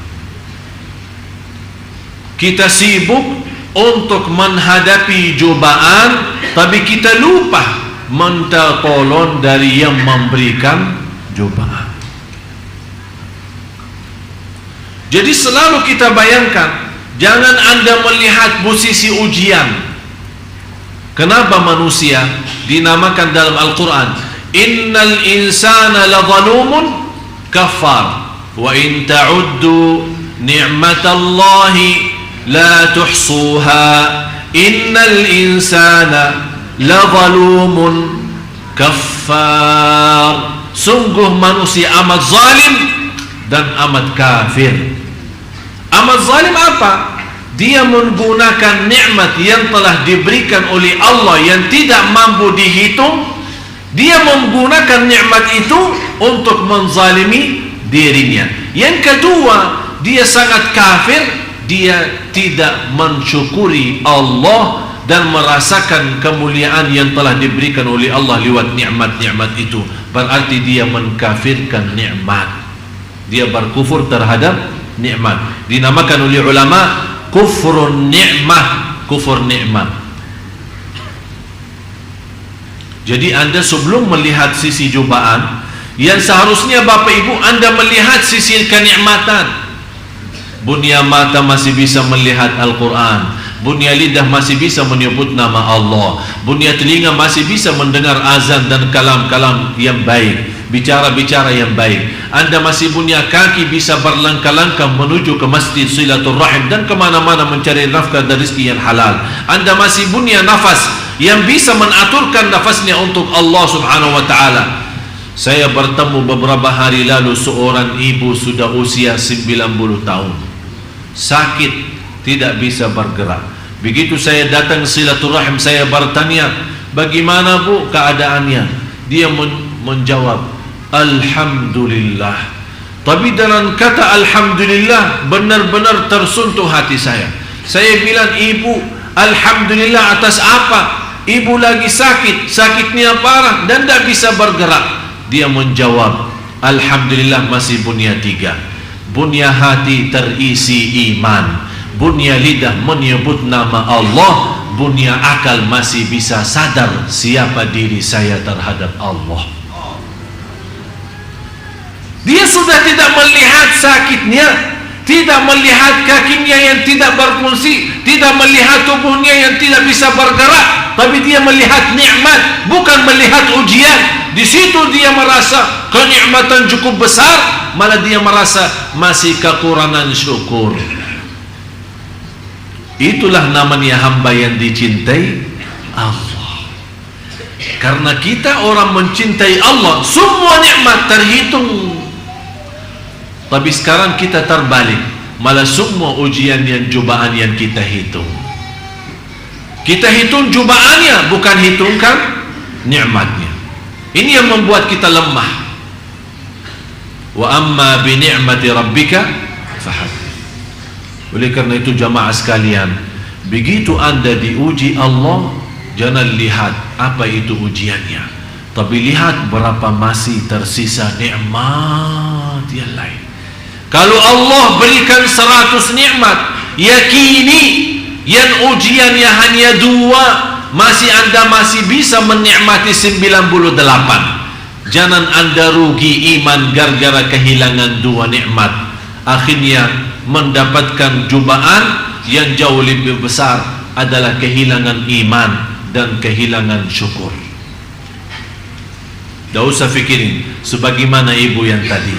Kita sibuk untuk menghadapi cobaan tapi kita lupa minta tolong dari yang memberikan cobaan. Jadi selalu kita bayangkan, jangan anda melihat posisi ujian. Kenapa manusia dinamakan dalam Al-Quran innal insana ladzalumun kafar wa in ta'uddu ni'matallahi la tuhsuha innal insana ladzalumun kafar. Sungguh manusia amat zalim dan amat kafir. Amat zalim apa? Dia menggunakan nikmat yang telah diberikan oleh Allah yang tidak mampu dihitung. Dia menggunakan nikmat itu untuk menzalimi dirinya. Yang kedua, dia sangat kafir. Dia tidak mensyukuri Allah dan merasakan kemuliaan yang telah diberikan oleh Allah lewat nikmat-nikmat itu. Berarti dia mengkafirkan nikmat. Dia berkufur terhadap nikmat. Dinamakan oleh ulama kufrun ni'mah, kufur nikmat. Jadi anda sebelum melihat sisi cobaan, yang seharusnya Bapak Ibu anda melihat sisi kenikmatan. Bunia mata masih bisa melihat Al-Quran, bunia lidah masih bisa menyebut nama Allah, bunia telinga masih bisa mendengar azan dan kalam-kalam yang baik, bicara-bicara yang baik. Anda masih punya kaki bisa berlangkah-langkah menuju ke masjid silaturrahim dan kemana-mana mencari nafkah dan rezeki yang halal. Anda masih punya nafas yang bisa menaturkan nafasnya untuk Allah subhanahu wa ta'ala. Saya bertemu beberapa hari lalu seorang ibu sudah usia 90 tahun, sakit, tidak bisa bergerak. Begitu saya datang silaturahim, saya bertanya, bagaimana bu keadaannya? Dia menjawab, alhamdulillah. Tapi dalam kata alhamdulillah benar-benar tersentuh hati saya. Saya bilang, ibu alhamdulillah atas apa? Ibu lagi sakit, sakitnya parah dan tidak bisa bergerak. Dia menjawab, alhamdulillah masih bunya 3. Bunya hati terisi iman, bunya lidah menyebut nama Allah, bunya akal masih bisa sadar siapa diri saya terhadap Allah. Dia sudah tidak melihat sakitnya, tidak melihat kakinya yang tidak berfungsi, tidak melihat tubuhnya yang tidak bisa bergerak, tapi dia melihat nikmat, bukan melihat ujian. Di situ dia merasa kenikmatan cukup besar, malah dia merasa masih kekurangan syukur. Itulah namanya hamba yang dicintai Allah. Karena kita orang mencintai Allah, semua nikmat terhitung. Tapi sekarang kita terbalik, malah semua ujian dan cobaan yang kita hitung. Kita hitung cobaannya, bukan hitungkan nikmatnya. Ini yang membuat kita lemah. Wa amma bi ni'mati rabbika fahaddits. Oleh karena itu jamaah sekalian, begitu anda diuji Allah, jangan lihat apa itu ujiannya, tapi lihat berapa masih tersisa nikmat yang lain. Kalau Allah berikan 100 nikmat, yakini yang ujiannya hanya 2, anda masih bisa menikmati 98. Jangan anda rugi iman gara-gara kehilangan 2 nikmat, akhirnya mendapatkan cobaan yang jauh lebih besar adalah kehilangan iman dan kehilangan syukur. Tidak usah fikirin sebagaimana ibu yang tadi,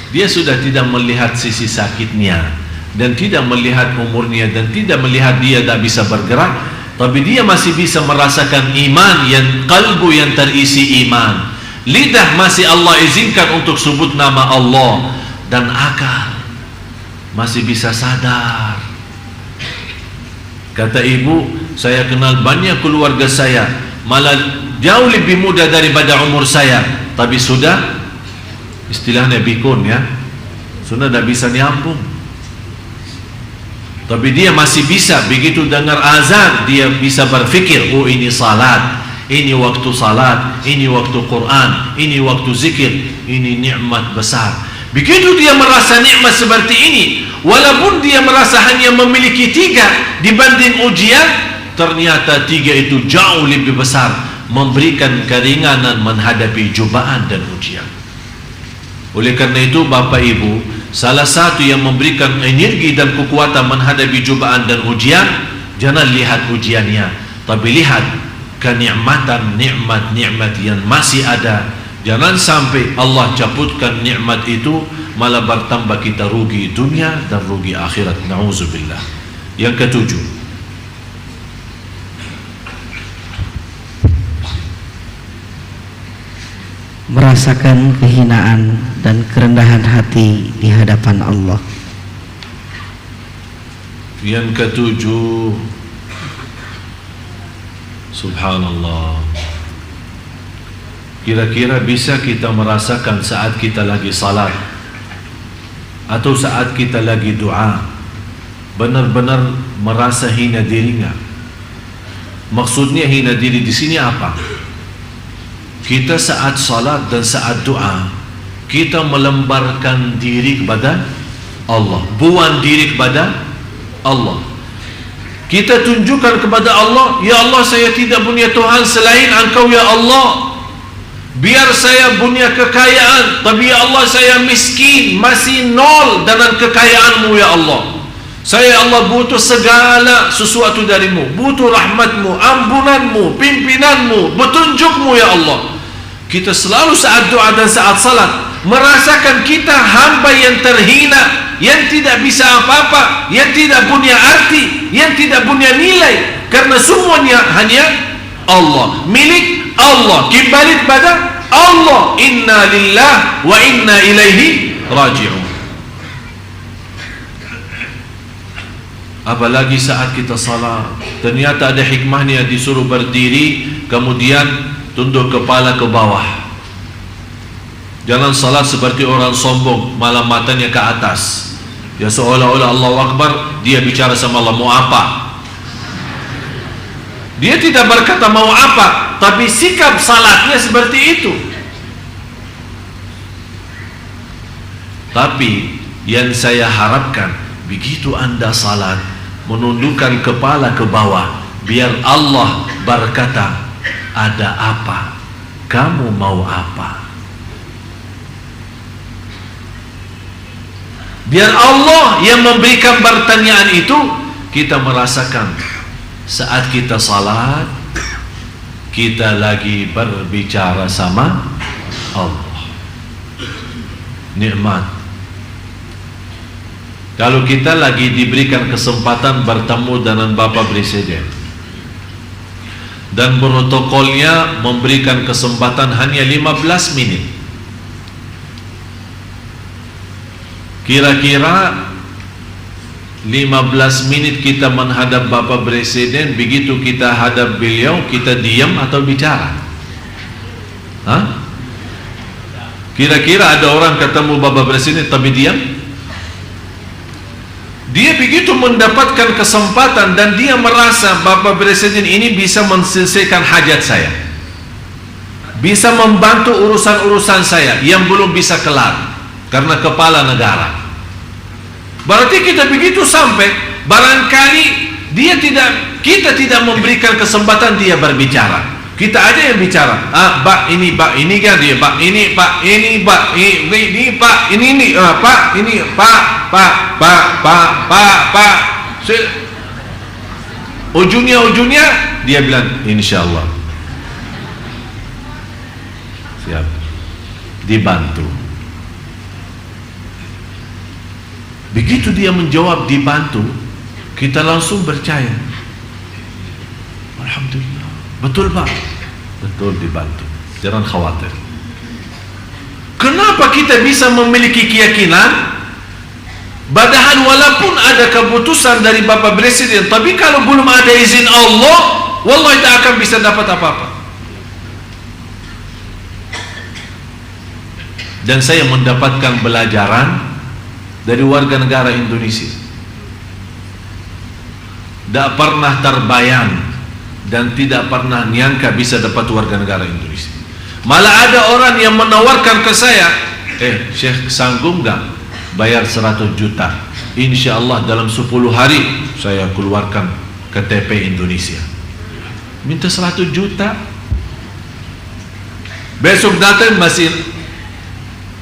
dia sudah tidak melihat sisi sakitnya dan tidak melihat umurnya dan tidak melihat dia tak bisa bergerak, tapi dia masih bisa merasakan iman, yang kalbu yang terisi iman, lidah masih Allah izinkan untuk sebut nama Allah, dan akal masih bisa sadar. Kata ibu, saya kenal banyak keluarga saya malah jauh lebih muda daripada umur saya, tapi sudah istilahnya bikun ya, sudah tidak bisa nyambung. Tapi dia masih bisa, begitu dengar azan dia bisa berfikir, oh ini salat, ini waktu salat, ini waktu Quran, ini waktu zikir, ini nikmat besar. Begitu dia merasa nikmat seperti ini, walaupun dia merasa hanya memiliki 3 dibanding ujian, ternyata 3 itu jauh lebih besar, memberikan keringanan menghadapi cobaan dan ujian. Oleh karena itu Bapak Ibu, salah satu yang memberikan energi dan kekuatan menghadapi cobaan dan ujian, jangan lihat ujiannya, tapi lihat kenikmatan nikmat-nikmat yang masih ada. Jangan sampai Allah cabutkan nikmat itu, malah bertambah kita rugi dunia dan rugi akhirat. Na'udzubillah. Yang ketujuh, merasakan kehinaan dan kerendahan hati di hadapan Allah. Yang ketujuh, subhanallah, kira-kira bisa kita merasakan saat kita lagi salat atau saat kita lagi doa, benar-benar merasa hina diri enggak? Maksudnya hina diri di sini apa? Kita saat salat dan saat doa, kita melemparkan diri kepada Allah, buang diri kepada Allah. Kita tunjukkan kepada Allah, ya Allah, saya tidak punya Tuhan selain Engkau ya Allah. Biar saya punya kekayaan, tapi ya Allah saya miskin, masih nol dengan kekayaan-Mu ya Allah. Saya Allah butuh segala sesuatu dari-Mu, butuh rahmat-Mu, ampunan-Mu, pimpinan-Mu, petunjuk-Mu ya Allah. Kita selalu saat doa dan saat salat merasakan kita hamba yang terhina, yang tidak bisa apa-apa, yang tidak punya arti, yang tidak punya nilai, karena semuanya hanya Allah, milik Allah, kembali pada Allah, inna lillah wa inna ilaihi raji'un. Apalagi saat kita salat, ternyata ada hikmahnya, disuruh berdiri kemudian tunduk kepala ke bawah. Jangan salat seperti orang sombong, malah matanya ke atas, ya seolah-olah Allahu Akbar, dia bicara sama Allah, mau apa? Dia tidak berkata mau apa, tapi sikap salatnya seperti itu. Tapi yang saya harapkan, begitu Anda salat, menundukkan kepala ke bawah, biar Allah berkata, ada apa? Kamu mau apa? Biar Allah yang memberikan pertanyaan itu, kita merasakan saat kita salat, kita lagi berbicara sama Allah. Nikmat. Kalau kita lagi diberikan kesempatan bertemu dengan Bapak Presiden dan protokolnya memberikan kesempatan hanya 15 menit, kira-kira 15 menit kita menghadap Bapak Presiden, begitu kita hadap beliau, kita diam atau bicara? Hah? Kira-kira ada orang ketemu Bapak Presiden tapi diam? Dia begitu mendapatkan kesempatan dan dia merasa Bapak Presiden ini bisa menyelesaikan hajat saya, bisa membantu urusan-urusan saya yang belum bisa kelar karena kepala negara. Berarti kita begitu sampai, barangkali kita tidak memberikan kesempatan dia berbicara. Kita aja yang bicara. Pak ini kan dia, Pak ini, Pak ini, Pak ini, Pak ini, Pak ini, Pak. Ujungnya dia bilang insyaallah. Siap. Dibantu. Begitu dia menjawab dibantu, kita langsung percaya. Alhamdulillah. Betul Pak? Betul, dibantu. Jangan khawatir. Kenapa kita bisa memiliki keyakinan? Padahal walaupun ada keputusan dari Bapak Presiden, tapi kalau belum ada izin Allah, wallahi tak akan bisa dapat apa-apa. Dan saya mendapatkan pelajaran dari warga negara Indonesia. Tak pernah terbayang dan tidak pernah nyangka bisa dapat warga negara Indonesia. Malah ada orang yang menawarkan ke saya, Syekh sanggup gak bayar 100 juta? Insya Allah dalam 10 hari saya keluarkan KTP Indonesia. Minta 100 juta. Besok datang masih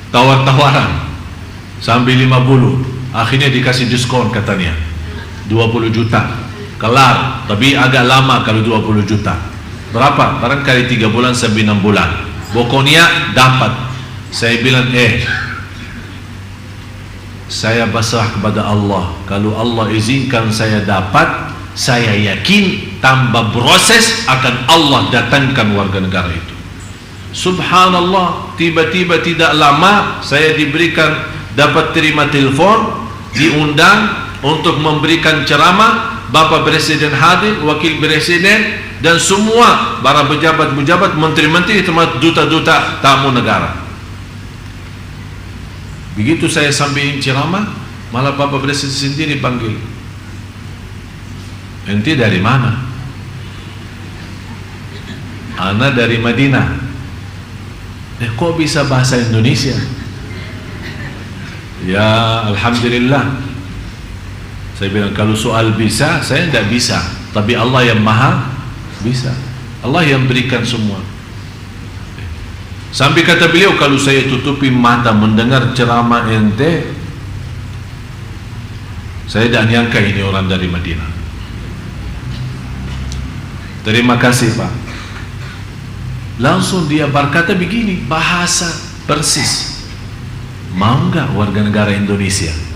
tawar-tawaran sampai 50. Akhirnya dikasih diskon katanya 20 juta. Kelar, tapi agak lama kalau 20 juta. Berapa? Barangkali 3 bulan sampai 6 bulan. Pokoknya dapat. Saya bilang, saya berserah kepada Allah. Kalau Allah izinkan saya dapat, saya yakin tanpa proses akan Allah datangkan warga negara itu. Subhanallah, tiba-tiba tidak lama saya diberikan, dapat terima telepon, diundang untuk memberikan ceramah. Bapak Presiden hadir, Wakil Presiden, dan semua para pejabat-pejabat, menteri-menteri, termasuk duta-duta tamu negara. Begitu saya sampaikan ceramah, malah Bapak Presiden sendiri panggil, ente dari mana? Ana dari Madinah. Kok bisa bahasa Indonesia? Ya Alhamdulillah. Saya bilang, kalau soal bisa, saya tidak bisa, tapi Allah yang maha bisa. Allah yang berikan semua. Sampai kata beliau, kalau saya tutupi mata mendengar ceramah ente, saya tidak nyangka ini orang dari Madinah. Terima kasih Pak. Langsung dia berkata begini, bahasa persis, mau nggak warga negara Indonesia?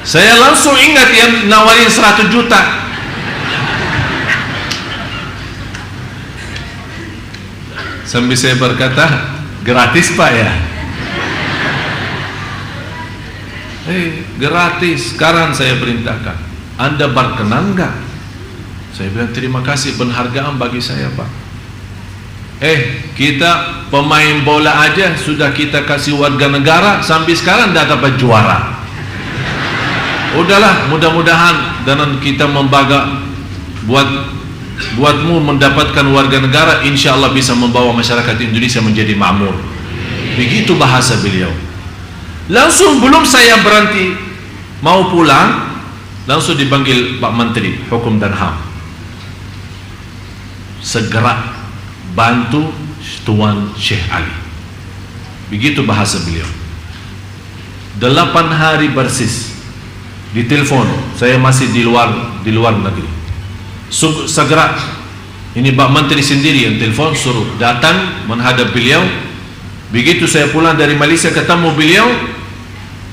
Saya langsung ingat yang nawarin 100 juta. Sambil saya berkata, gratis Pak ya? Gratis. Sekarang saya perintahkan, Anda berkenan enggak? Saya bilang terima kasih, penghargaan bagi saya Pak. Kita pemain bola aja sudah kita kasih warga negara, sampai sekarang tidak dapat juara. Udahlah, mudah-mudahan dengan kita membaga buatmu mendapatkan warga negara, insya Allah bisa membawa masyarakat Indonesia menjadi makmur. Begitu bahasa beliau. Langsung belum saya berhenti mau pulang, langsung dipanggil Pak Menteri Hukum dan HAM. Segera bantu Tuan Syekh Ali. Begitu bahasa beliau. 8 hari persis ditelepon, saya masih di luar negeri. Segera, ini Pak Menteri sendiri yang telepon, suruh datang menghadap beliau. Begitu saya pulang dari Malaysia ketemu beliau,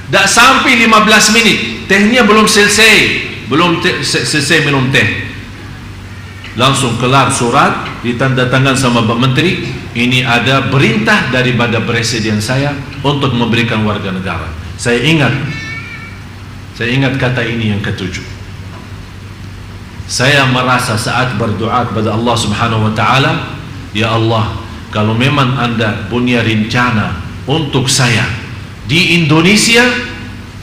tak sampai 15 menit, tehnya belum selesai, selesai minum teh. Langsung kelar surat, ditandatangan sama Pak Menteri, ini ada perintah daripada presiden saya untuk memberikan warga negara. Saya ingat kata ini yang ketujuh. Saya merasa saat berdoa kepada Allah Subhanahu wa taala, ya Allah, kalau memang Anda punya rencana untuk saya di Indonesia,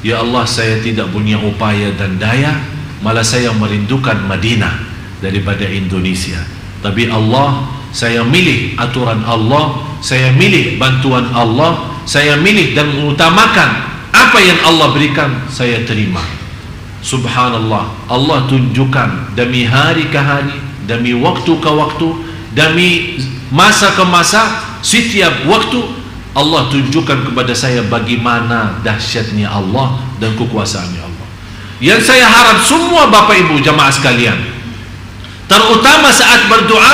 ya Allah, saya tidak punya upaya dan daya, malah saya merindukan Madinah daripada Indonesia. Tapi Allah, saya milih aturan Allah, saya milih bantuan Allah, saya milih dan mengutamakan apa yang Allah berikan, saya terima. Subhanallah, Allah tunjukkan demi hari ke hari, demi waktu ke waktu, demi masa ke masa, setiap waktu Allah tunjukkan kepada saya bagaimana dahsyatnya Allah dan kekuasaannya Allah. Yang saya harap semua Bapak Ibu jamaah sekalian, terutama saat berdoa,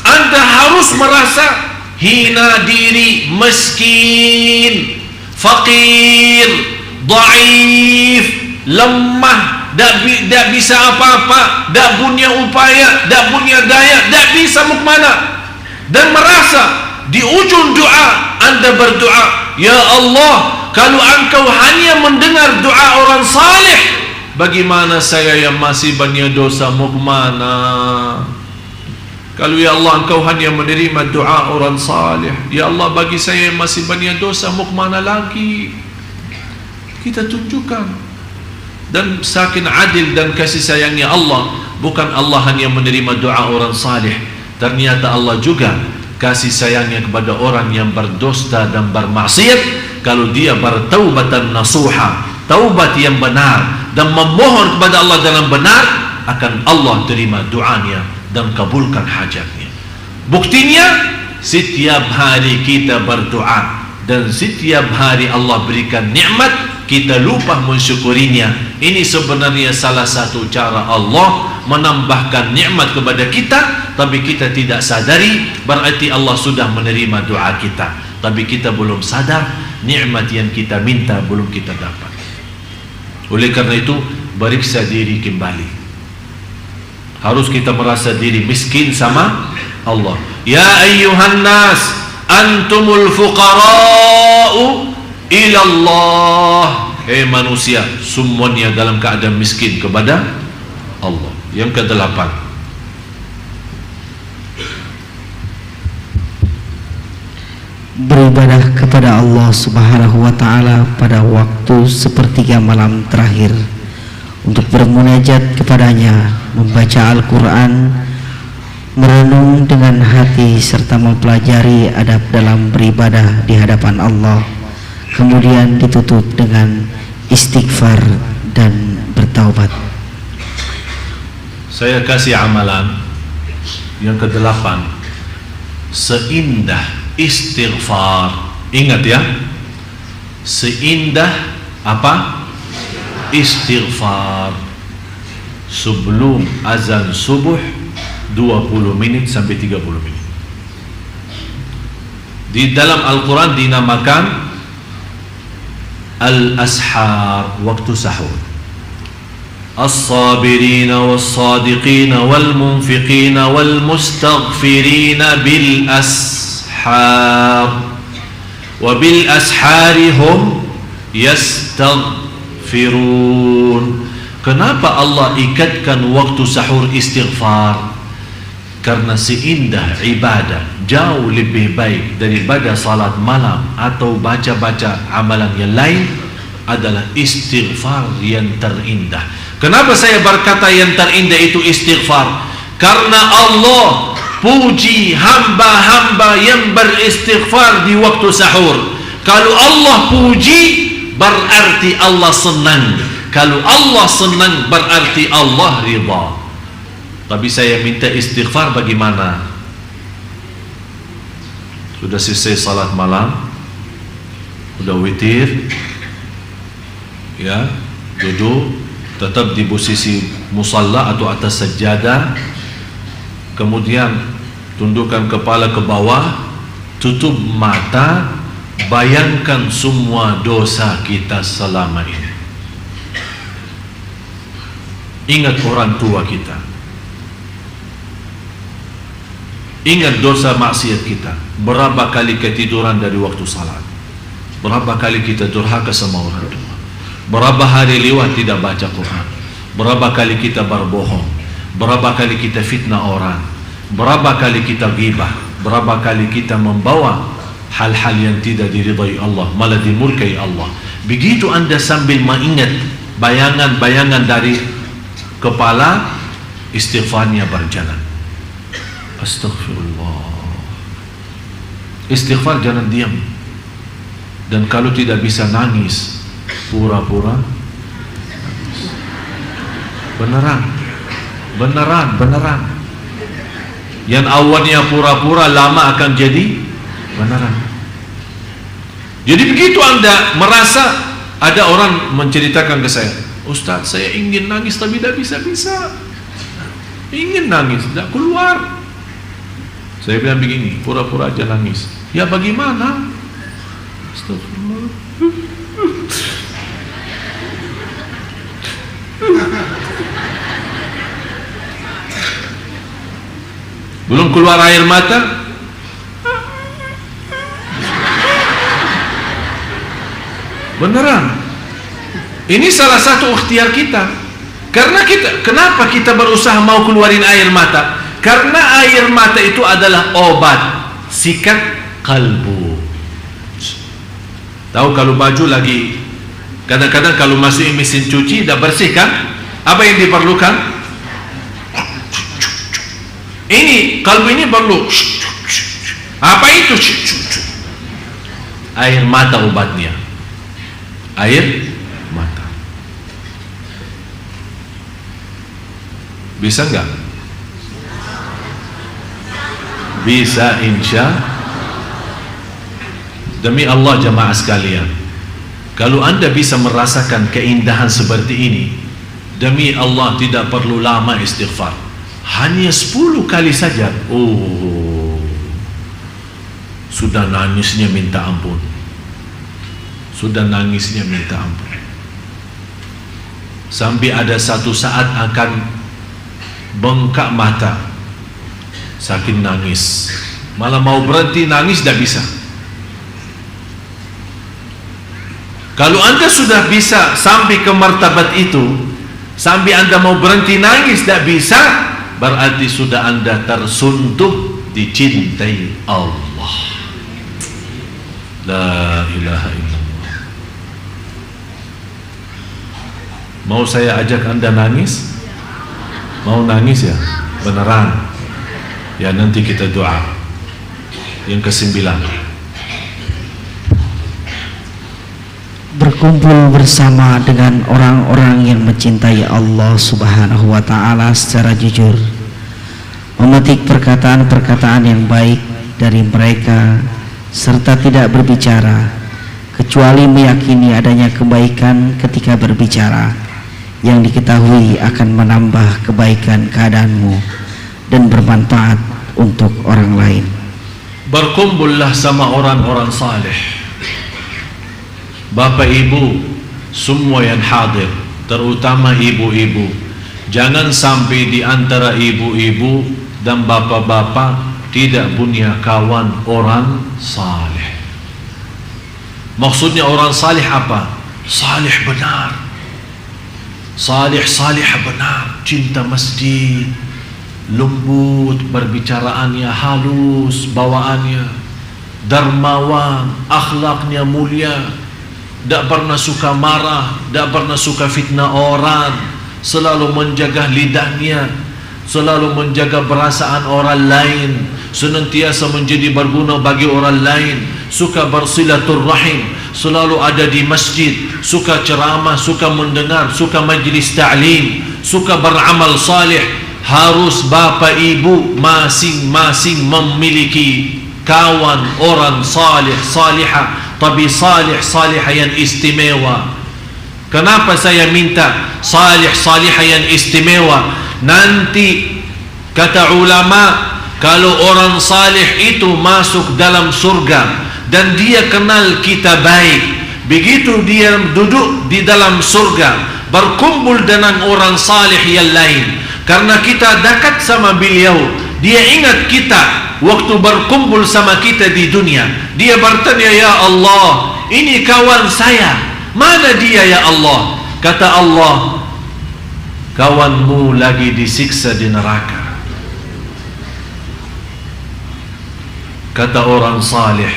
Anda harus merasa hina diri, miskin, fakir, dhaif, lemah, tak bisa apa-apa, tak punya upaya, tak punya daya, tak bisa mau kemana. Dan merasa di ujung doa Anda berdoa, ya Allah, kalau Engkau hanya mendengar doa orang saleh, bagaimana saya yang masih banyak dosa mau kemana? Kalau ya Allah Engkau hanya menerima doa orang saleh, ya Allah bagi saya yang masih banyak dosa mau kemana lagi? Kita tunjukkan. Dan saking adil dan kasih sayangnya Allah, bukan Allah hanya menerima doa orang saleh, ternyata Allah juga kasih sayangnya kepada orang yang berdosa dan bermaksiat. Kalau dia bertaubatan nasuha, taubat yang benar, dan memohon kepada Allah dengan benar, akan Allah terima doanya dan kabulkan hajatnya. Buktinya, setiap hari kita berdoa dan setiap hari Allah berikan nikmat, kita lupa mensyukurinya. Ini sebenarnya salah satu cara Allah menambahkan nikmat kepada kita, tapi kita tidak sadari, berarti Allah sudah menerima doa kita, tapi kita belum sadar nikmat yang kita minta belum kita dapat. Oleh karena itu, periksa diri kembali. Harus kita merasa diri miskin sama Allah. Ya ayyuhan nas, antumul fuqara'u ila Allah. Hei manusia, semuanya dalam keadaan miskin kepada Allah. Yang ke-8, beribadah kepada Allah Subhanahu wa ta'ala pada waktu sepertiga malam terakhir, untuk bermunajat kepadanya, membaca Al-Quran, merenung dengan hati, serta mempelajari adab dalam beribadah di hadapan Allah, kemudian ditutup dengan istighfar dan bertaubat. Saya kasih amalan yang ke-8, seindah istighfar. Ingat ya, seindah apa? Istighfar. Sebelum azan subuh 20 menit sampai 30 menit. Di dalam Al-Quran dinamakan al-ashar, waktu sahur. As-sabirina was-sadiqina wal-munfiqina wal-mustaghfirina bil-ashar. ashar wa bil ashari hum yastaghfirun. Kenapa Allah ikatkan waktu sahur istighfar? Karena seindah ibadah, jauh lebih baik daripada salat malam atau baca-baca amalan yang lain adalah istighfar yang terindah. Kenapa saya berkata yang terindah itu istighfar? Karena Allah puji hamba-hamba yang beristighfar di waktu sahur. Kalau Allah puji, berarti Allah senang. Kalau Allah senang, berarti Allah ridha. Tapi saya minta istighfar bagaimana? Sudah selesai salat malam, sudah witir, ya, duduk tetap di posisi musalla atau atas sajadah, kemudian tundukkan kepala ke bawah, tutup mata, bayangkan semua dosa kita selama ini. Ingat orang tua kita, ingat dosa maksiat kita. Berapa kali ketiduran dari waktu salat, berapa kali kita durhaka sama orang tua, berapa hari lewat tidak baca Quran, berapa kali kita berbohong, berapa kali kita fitnah orang, berapa kali kita ghibah, berapa kali kita membawa hal-hal yang tidak diridai Allah, malah dimurkai Allah. Begitu anda sambil mengingat bayangan-bayangan dari kepala, istighfarnya berjalan. Astaghfirullah. Istighfar jangan diam. Dan kalau tidak bisa nangis, pura-pura nangis. Beneran. Yang awalnya pura-pura lama akan jadi beneran. Jadi begitu anda merasa, ada orang menceritakan ke saya, Ustaz, saya ingin nangis tapi tidak bisa-bisa. Ingin nangis, tidak keluar. Saya bilang begini, pura-pura aja nangis. Ya bagaimana? Astagfirullah. Belum keluar air mata, beneran. Ini salah satu ikhtiar kita. Karena kenapa kita berusaha mau keluarin air mata? Karena air mata itu adalah obat sikat kalbu. Tahu kalau baju lagi, kadang-kadang kalau masukin mesin cuci tidak bersih kan? Apa yang diperlukan? Ini kalbu ini perlu. Apa itu? Air mata obatnya. Air mata. Bisa enggak? Bisa, insya. Demi Allah jamaah sekalian, kalau anda bisa merasakan keindahan seperti ini, demi Allah tidak perlu lama istighfar. Hanya 10 kali saja, oh, sudah nangisnya minta ampun. Sudah nangisnya minta ampun. Sampai ada satu saat akan bengkak mata, saking nangis. Malah mau berhenti nangis tidak bisa. Kalau anda sudah bisa sampai ke martabat itu, sampai anda mau berhenti nangis tidak bisa, berarti sudah anda tersuntuh dicintai Allah. La ilaha illallah. Mau saya ajak anda nangis? Mau nangis ya? Beneran? Ya nanti kita doa. Yang ke-9, berkumpul bersama dengan orang-orang yang mencintai Allah Subhanahu wa Ta'ala secara jujur, memetik perkataan-perkataan yang baik dari mereka, serta tidak berbicara kecuali meyakini adanya kebaikan ketika berbicara, yang diketahui akan menambah kebaikan keadaanmu dan bermanfaat untuk orang lain. Berkumpullah sama orang-orang saleh, bapak ibu semua yang hadir, terutama ibu-ibu. Jangan sampai di antara ibu-ibu dan bapak-bapak tidak punya kawan orang saleh. Maksudnya orang saleh apa? Saleh benar, salihah benar, cinta masjid, lembut perbicaraannya, halus bawaannya, dermawan, akhlaknya mulia, tak pernah suka marah, tak pernah suka fitnah orang, selalu menjaga lidahnya, selalu menjaga perasaan orang lain, senantiasa menjadi berguna bagi orang lain, suka bersilaturrahim, selalu ada di masjid, suka ceramah, suka mendengar, suka majlis ta'lim, suka beramal salih. Harus bapa ibu masing-masing memiliki kawan orang salih salihah, tapi salih salihah yang istimewa. Kenapa saya minta salih salihah yang istimewa? Nanti kata ulama, kalau orang salih itu masuk dalam surga dan dia kenal kita baik, begitu dia duduk di dalam surga berkumpul dengan orang salih yang lain, karena kita dekat sama beliau, dia ingat kita waktu berkumpul sama kita di dunia. Dia bertanya, ya Allah, ini kawan saya, mana dia ya Allah? Kata Allah, kawanmu lagi disiksa di neraka. Kata orang salih,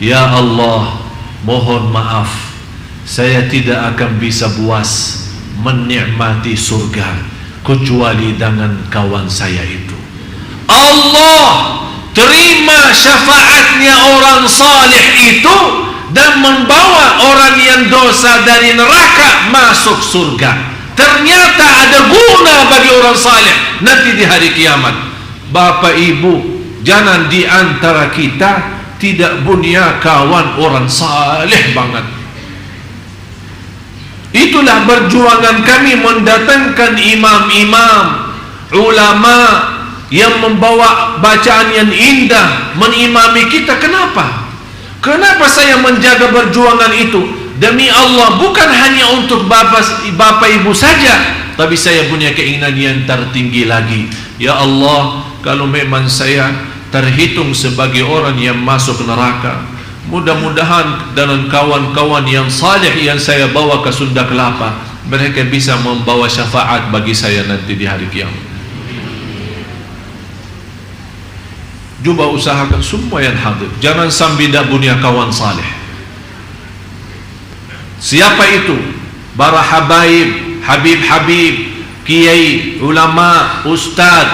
ya Allah, mohon maaf, saya tidak akan bisa puas menikmati surga kecuali dengan kawan saya itu. Allah terima syafaatnya orang salih itu dan membawa orang yang dosa dari neraka masuk surga. Ternyata ada guna bagi orang salih nanti di hari kiamat. Bapak ibu, jangan di antara kita tidak punya kawan orang salih banget. Itulah perjuangan kami mendatangkan imam-imam, ulama yang membawa bacaan yang indah mengimami kita. Kenapa? Kenapa saya menjaga perjuangan itu? Demi Allah, bukan hanya untuk bapak ibu saja, tapi saya punya keinginan yang tertinggi lagi. Ya Allah, kalau memang saya terhitung sebagai orang yang masuk neraka, mudah-mudahan dengan kawan-kawan yang salih yang saya bawa ke Sunda Kelapa, mereka bisa membawa syafaat bagi saya nanti di hari kiamat. Cuba usahakan semua yang hadir, jangan sampai tidak punya kawan salih. Siapa itu? Para habaib, habib-habib, kiai, ulama, ustaz,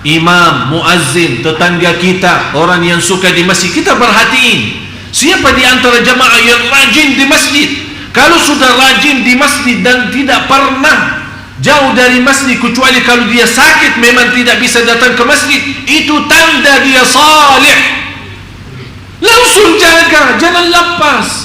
imam, muazzin, tetangga kita, orang yang suka di masjid. Kita perhatiin siapa di antara jamaah yang rajin di masjid. Kalau sudah rajin di masjid dan tidak pernah jauh dari masjid, kecuali kalau dia sakit memang tidak bisa datang ke masjid, itu tanda dia salih. Langsung jaga, jangan lepas.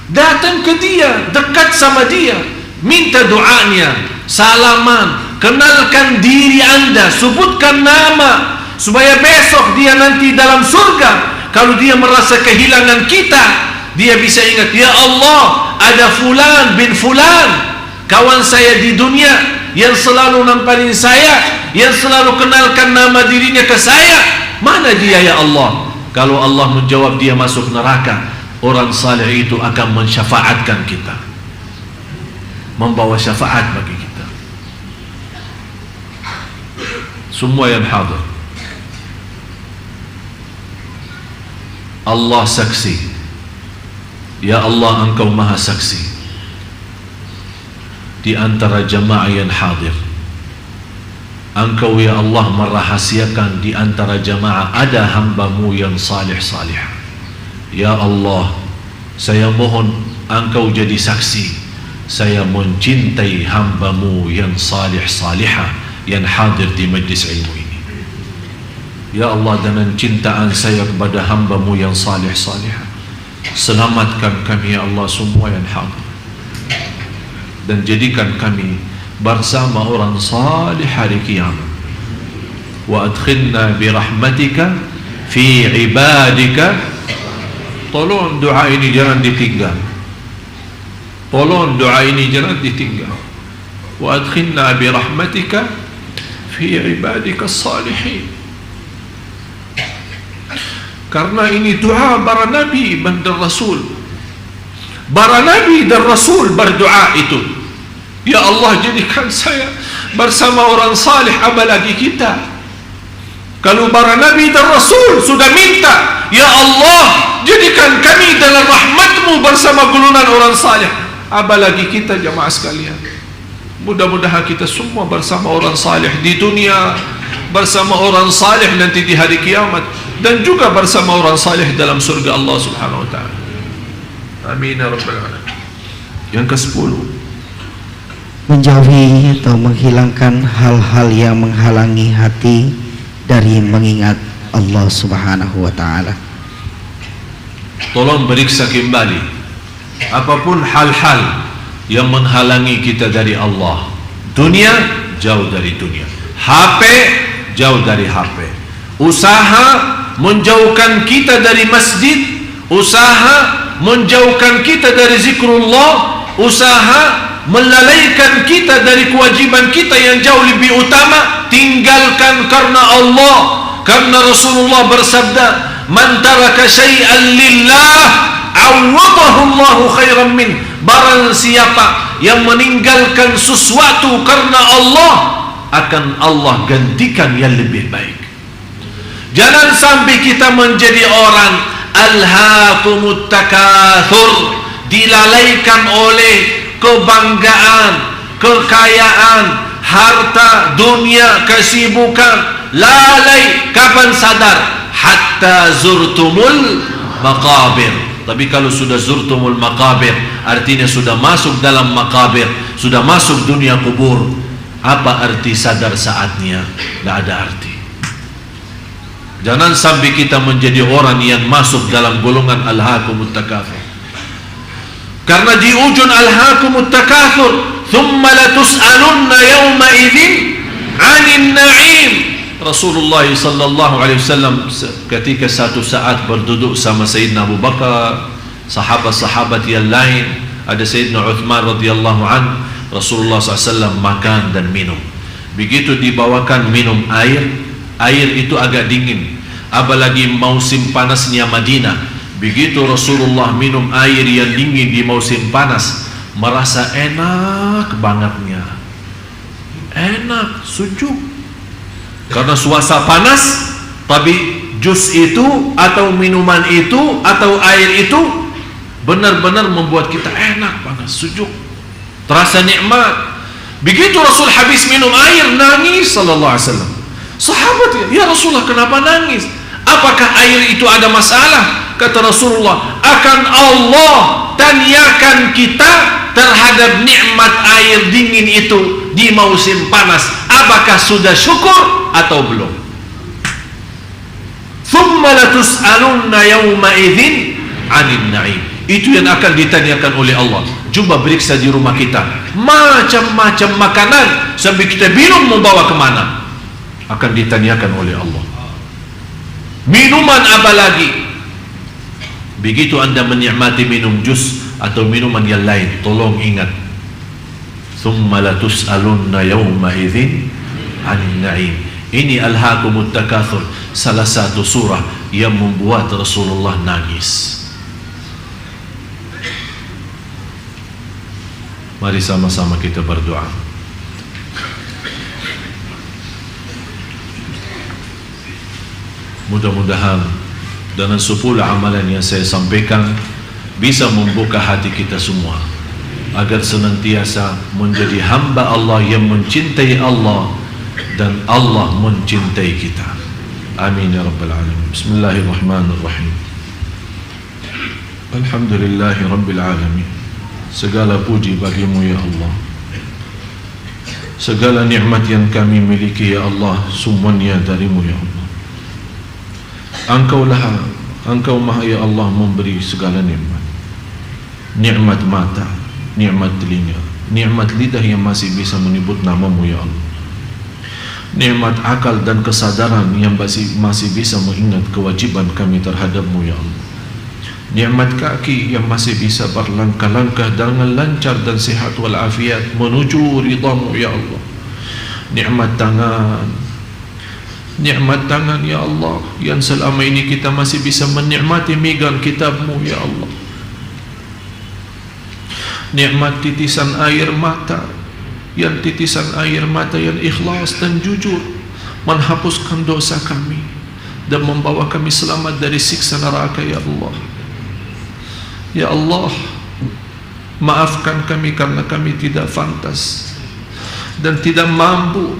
Datang ke dia, dekat sama dia, minta doanya, salaman, kenalkan diri anda, sebutkan nama, supaya besok dia nanti dalam surga, kalau dia merasa kehilangan kita, dia bisa ingat, ya Allah, ada fulan bin fulan, kawan saya di dunia, yang selalu namparin saya, yang selalu kenalkan nama dirinya ke saya, mana dia ya Allah? Kalau Allah menjawab dia masuk neraka, orang saleh itu akan mensyafaatkan kita, membawa syafaat bagi kita. Semua yang hadir, Allah saksi. Ya Allah, engkau maha saksi. Di antara jamaah yang hadir, engkau ya Allah merahasiakan di antara jamaah ada hambamu yang salih-salihah. Ya Allah, saya mohon engkau jadi saksi, saya mencintai hambamu yang salih-salihah yang hadir di majlis ilmu ini. Ya Allah, dengan cintaan saya kepada hambamu yang salih-salihah, selamatkan kami ya Allah semua yang hadir, dan jadikan kami bersama orang salih hari kiamat. Wa adkhilna birahmatika fi ibadika. Tolong doa ini jangan ditinggal. Tolong doa ini jangan ditinggal. Wa adkhilna bi rahmatika fi ibadika salihin. Karena ini doa para nabi dan rasul. Para nabi dan rasul berdoa itu, ya Allah, jadikan saya bersama orang salih, apalagi kita. Kalau para nabi dan rasul sudah minta, ya Allah, jadikan kami dalam rahmatmu bersama golongan orang salih, apalagi kita jamaah sekalian. Mudah-mudahan kita semua bersama orang salih di dunia, bersama orang salih nanti di hari kiamat, dan juga bersama orang salih dalam surga Allah Subhanahu wa taala. Amin ya rabbal alamin. Yang ke-10, menjauhi atau menghilangkan hal-hal yang menghalangi hati dari mengingat Allah Subhanahu wa taala. Tolong periksa kembali apapun hal-hal yang menghalangi kita dari Allah. Dunia, jauh dari dunia. HP, jauh dari HP. Usaha menjauhkan kita dari masjid, usaha menjauhkan kita dari zikrullah, usaha melalaikan kita dari kewajiban kita yang jauh lebih utama, tinggalkan karena Allah. Karena Rasulullah bersabda, man taraka syai'an lillah awadahu Allahu khairan min. Barang siapa yang meninggalkan sesuatu karena Allah, akan Allah gantikan yang lebih baik. Jangan sampai kita menjadi orang alhaakumut takatsur, dilalaikan oleh kebanggaan, kekayaan, harta, dunia, kesibukan. Lalai, kapan sadar? Hatta zurtumul maqabir. Tapi kalau sudah zurtumul maqabir, artinya sudah masuk dalam maqabir, sudah masuk dunia kubur. Apa arti sadar saatnya? Tidak ada arti. Jangan sampai kita menjadi orang yang masuk dalam golongan alhaakumut takatsur. Karena di ujung alhaakumut takatsur, thumma latus'alunna yawma idzin 'anil na'im. Rasulullah sallallahu alaihi wasallam ketika satu saat berduduk sama Sayyidina Abu Bakar, sahabat-sahabat yang lain, ada Sayyidina Uthman radhiyallahu an, Rasulullah SAW makan dan minum. Begitu dibawakan minum air, air itu agak dingin, apalagi musim panasnya Madinah. Begitu Rasulullah minum air yang dingin di musim panas, merasa enak bangetnya, enak, sejuk. Karena suasana panas, tapi jus itu atau minuman itu atau air itu benar-benar membuat kita enak banget, sejuk, terasa nikmat. Begitu Rasul habis minum air, nangis sallallahu alaihi wasallam. Sahabat, ya Rasulullah, kenapa nangis? Apakah air itu ada masalah? Kata Rasulullah, akan Allah tanyakan kita terhadap nikmat air dingin itu di musim panas, apakah sudah syukur atau belum? Thumma latus'alunna yawma idzin 'anil na'im. Itu yang akan ditanyakan oleh Allah. Coba periksa di rumah kita, macam-macam makanan sampai kita minum membawa kemana, akan ditanyakan oleh Allah. Minuman apa lagi? Begitu anda menikmati minum jus atau minuman yang lain, tolong ingat, thumma latus'alunna yawma idzin 'anil na'im. Ini alhaakumut takatsur, salah satu surah yang membuat Rasulullah nangis. Mari sama-sama kita berdoa. Mudah-mudahan dengan 10 amalan yang saya sampaikan bisa membuka hati kita semua agar senantiasa menjadi hamba Allah yang mencintai Allah dan Allah mencintai kita. Amin ya rabbal alamin. Bismillahirrahmanirrahim. Alhamdulillahi rabbil alamin. Segala puji bagimu ya Allah. Segala nikmat yang kami miliki ya Allah, semuanya darimu ya Allah. Engkau maha ya Allah memberi segala nikmat. Nikmat mata, nikmat telinga, nikmat lidah yang masih bisa menyebut namamu ya Allah. Nikmat akal dan kesadaran yang masih bisa mengingat kewajiban kami terhadapmu ya Allah. Nikmat kaki yang masih bisa berlangkah-langkah dengan lancar dan sehat walafiat menuju ridhamu ya Allah. Nikmat tangan nikmat tangan ya Allah, yang selama ini kita masih bisa menikmati megang kitab-Mu ya Allah. Nikmat titisan air mata, yang titisan air mata yang ikhlas dan jujur menghapuskan dosa kami dan membawa kami selamat dari siksa neraka ya Allah. Ya Allah, maafkan kami karena kami tidak pantas dan tidak mampu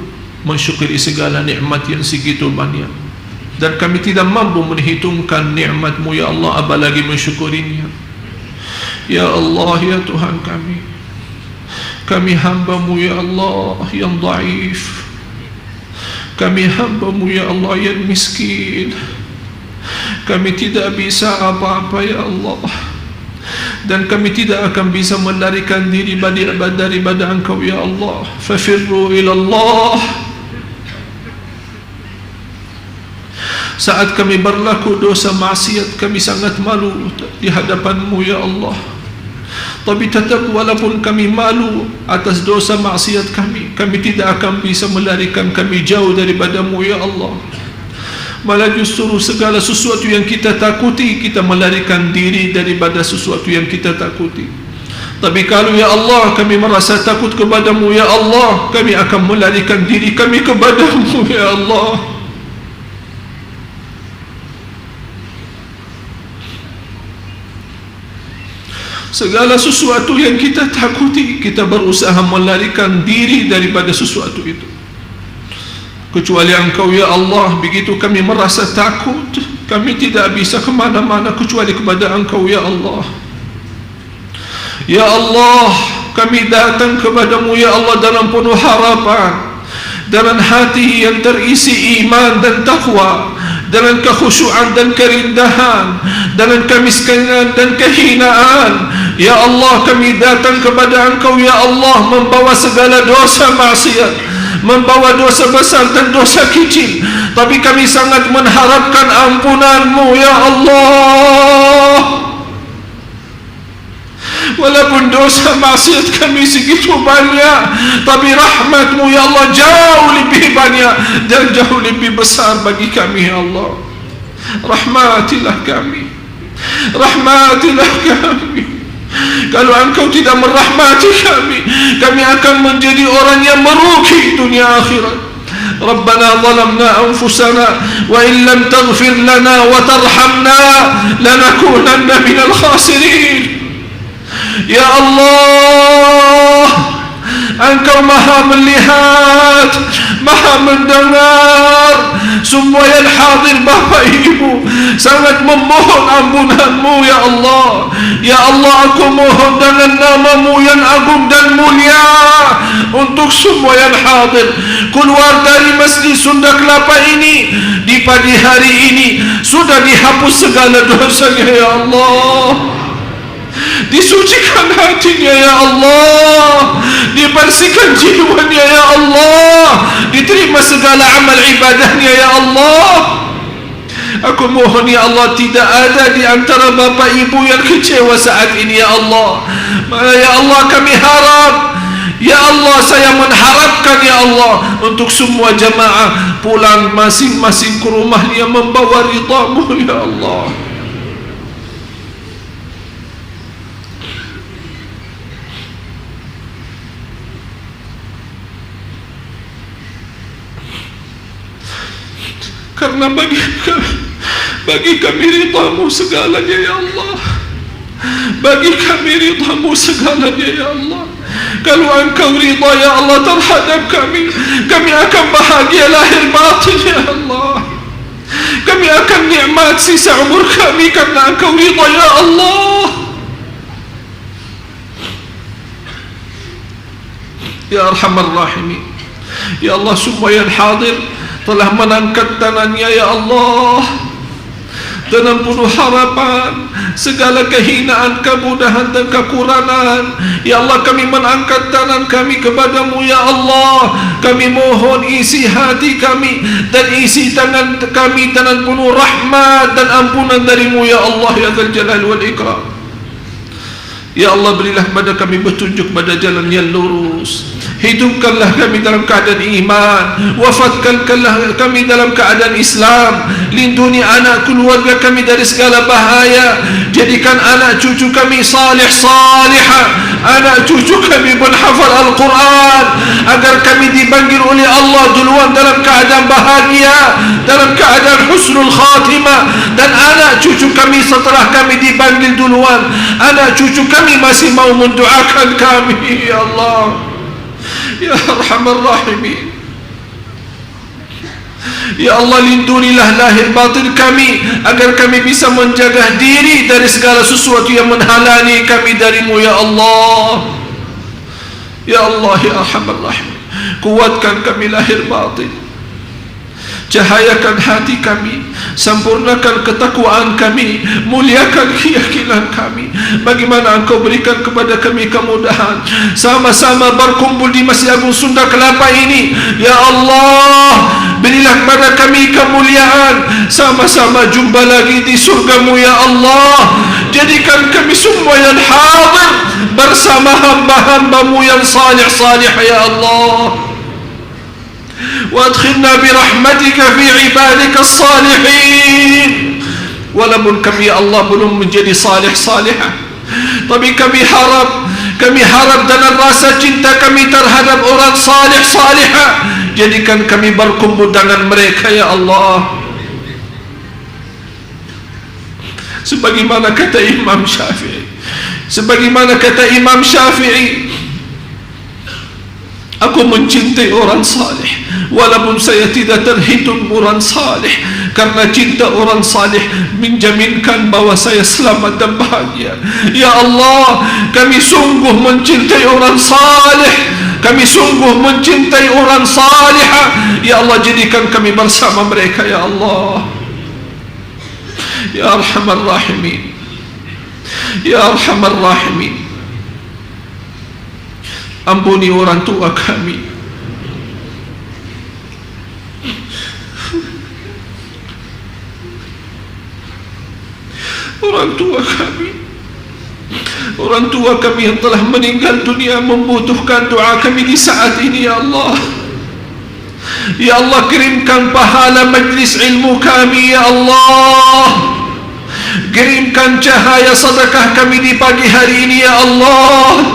mensyukuri segala nikmat yang segitu banyak, dan kami tidak mampu menghitungkan nikmat-Mu ya Allah, apalagi mensyukurinya. Ya Allah, ya Tuhan kami hamba-Mu ya Allah yang dhaif, kami hamba-Mu ya Allah yang miskin, kami tidak bisa apa-apa ya Allah, dan kami tidak akan bisa melarikan diri daripada Engkau ya Allah. Fafirru ilallah. Saat kami berlaku dosa maksiat, kami sangat malu di hadapan-Mu ya Allah. Tapi tetap walaupun kami malu atas dosa maksiat kami tidak akan bisa melarikan kami jauh daripada-Mu ya Allah. Malah justru segala sesuatu yang kita takuti, kita melarikan diri daripada sesuatu yang kita takuti. Tapi kalau ya Allah kami merasa takut kepada-Mu ya Allah, kami akan melarikan diri kami kepada-Mu ya Allah. Segala sesuatu yang kita takuti, kita berusaha melarikan diri daripada sesuatu itu, kecuali Engkau ya Allah. Begitu kami merasa takut, kami tidak bisa kemana-mana kecuali kepada Engkau ya Allah. Ya Allah, kami datang kepada-Mu ya Allah dalam penuh harapan, dengan hati yang terisi iman dan taqwa, dengan kekhusyuan dan kerindahan, dengan kemiskinan dan kehinaan. Ya Allah, kami datang kepada Engkau ya Allah membawa segala dosa maksiat, membawa dosa besar dan dosa kecil, tapi kami sangat mengharapkan ampunan-Mu ya Allah. Walaupun dosa maksiat kami segitu banyak, tapi rahmat-Mu ya Allah jauh lebih banyak dan jauh lebih besar bagi kami ya Allah. Rahmatilah kami, rahmatilah kami. Kalau Engkau tidak merahmati kami akan menjadi orang yang merugi dunia akhirat. Rabbana zalamna anfusana wa in lam taghfir lana wa tarhamna lanakunanna minal khasirin. Ya Allah, Engkau maha melihat, maha mendengar semua yang hadir. Bapa Ibu sangat memohon ampunan-Mu ya Allah. Ya Allah, aku mohon dengan nama-Mu yang agung dan mulia untuk semua yang hadir keluar dari Masjid Sunda Kelapa ini di pagi hari ini, sudah dihapus segala dosanya ya Allah. Disucikan hatinya ya Allah, dibersihkan jiwanya ya Allah, diterima segala amal ibadahnya ya Allah. Aku mohon ya Allah, tidak ada di antara Bapak Ibu yang kecewa saat ini ya Allah. Ya Allah, kami harap ya Allah, saya mengharapkan ya Allah untuk semua jamaah pulang masing-masing ke rumahnya membawa ridha-Mu ya Allah. Karena bagi kami ridha-Mu segalanya ya Allah. Bagi kami ridha-Mu segalanya ya Allah. Kalau Engkau ridha ya Allah terhadap kami akan bahagia lahir batin ya Allah. Kami akan nikmat sisa umur kami karena Engkau ridha ya Allah. Ya Arhamar Rahimin, ya Allah, semua yang hadir telah mengangkat tangannya ya Allah dengan penuh harapan. Segala kehinaan, kemudahan dan kekurangan ya Allah, kami mengangkat tangan kami kepada-Mu ya Allah. Kami mohon isi hati kami dan isi tangan kami dengan penuh rahmat dan ampunan dari-Mu ya Allah ya Dzal Jalal wal Ikram. Ya Allah, berilah kepada kami petunjuk pada jalan yang lurus. Hidupkanlah kami dalam keadaan iman, wafatkanlah kami dalam keadaan Islam. Lindungi anak keluarga kami dari segala bahaya. Jadikan anak cucu kami salih salihah, anak cucu kami menghafal Al-Quran, agar kami dipanggil oleh Allah duluan dalam keadaan bahagia, dalam keadaan husnul khatimah. Dan anak cucu kami setelah kami dipanggil duluan, anak cucu kami masih mau mendoakan kami. Ya Allah, Ya Arhamar Rahimin, Ya Allah, lindungilah lahir batin kami, agar kami bisa menjaga diri dari segala sesuatu yang menghalangi kami darimu. Ya Allah, Ya Allah, Ya Arhamar Rahimin, kuatkan kami lahir batin, cahayakan hati kami, sempurnakan ketakwaan kami, muliakan keyakinan kami. Bagaimana Engkau berikan kepada kami kemudahan, sama-sama berkumpul di Masjid Agung Sunda Kelapa ini. Ya Allah, berilah kepada kami kemuliaan, sama-sama jumpa lagi di surga-Mu. Ya Allah, jadikan kami semua yang hadir bersama hamba-hamba-Mu yang salih-salih. Ya Allah, وادخلنا برحمتك في عبادك الصالحين. Walaupun kami, ya Allah, belum menjadi salih salihah, tapi kami harap dengan rasa cinta kami terhadap orang salih salihah, jadikan kami berkumpul dengan mereka. Ya Allah, sebagaimana kata Imam Syafi'i, aku mencintai orang salih walaupun saya tidak terhitung orang salih, karena cinta orang salih menjaminkan bahawa saya selamat dan bahagia. Ya Allah, kami sungguh mencintai orang salih, kami sungguh mencintai orang salihah. Ya Allah, jadikan kami bersama mereka. Ya Allah, Ya Arhamar Rahimin, Ya Arhamar Rahimin, ampuni orang tua kami, orang tua kami yang telah meninggal dunia membutuhkan doa kami di saat ini. Ya Allah, Ya Allah, kirimkan pahala majlis ilmu kami. Ya Allah, kirimkan cahaya sedekah kami di pagi hari ini. Ya Allah,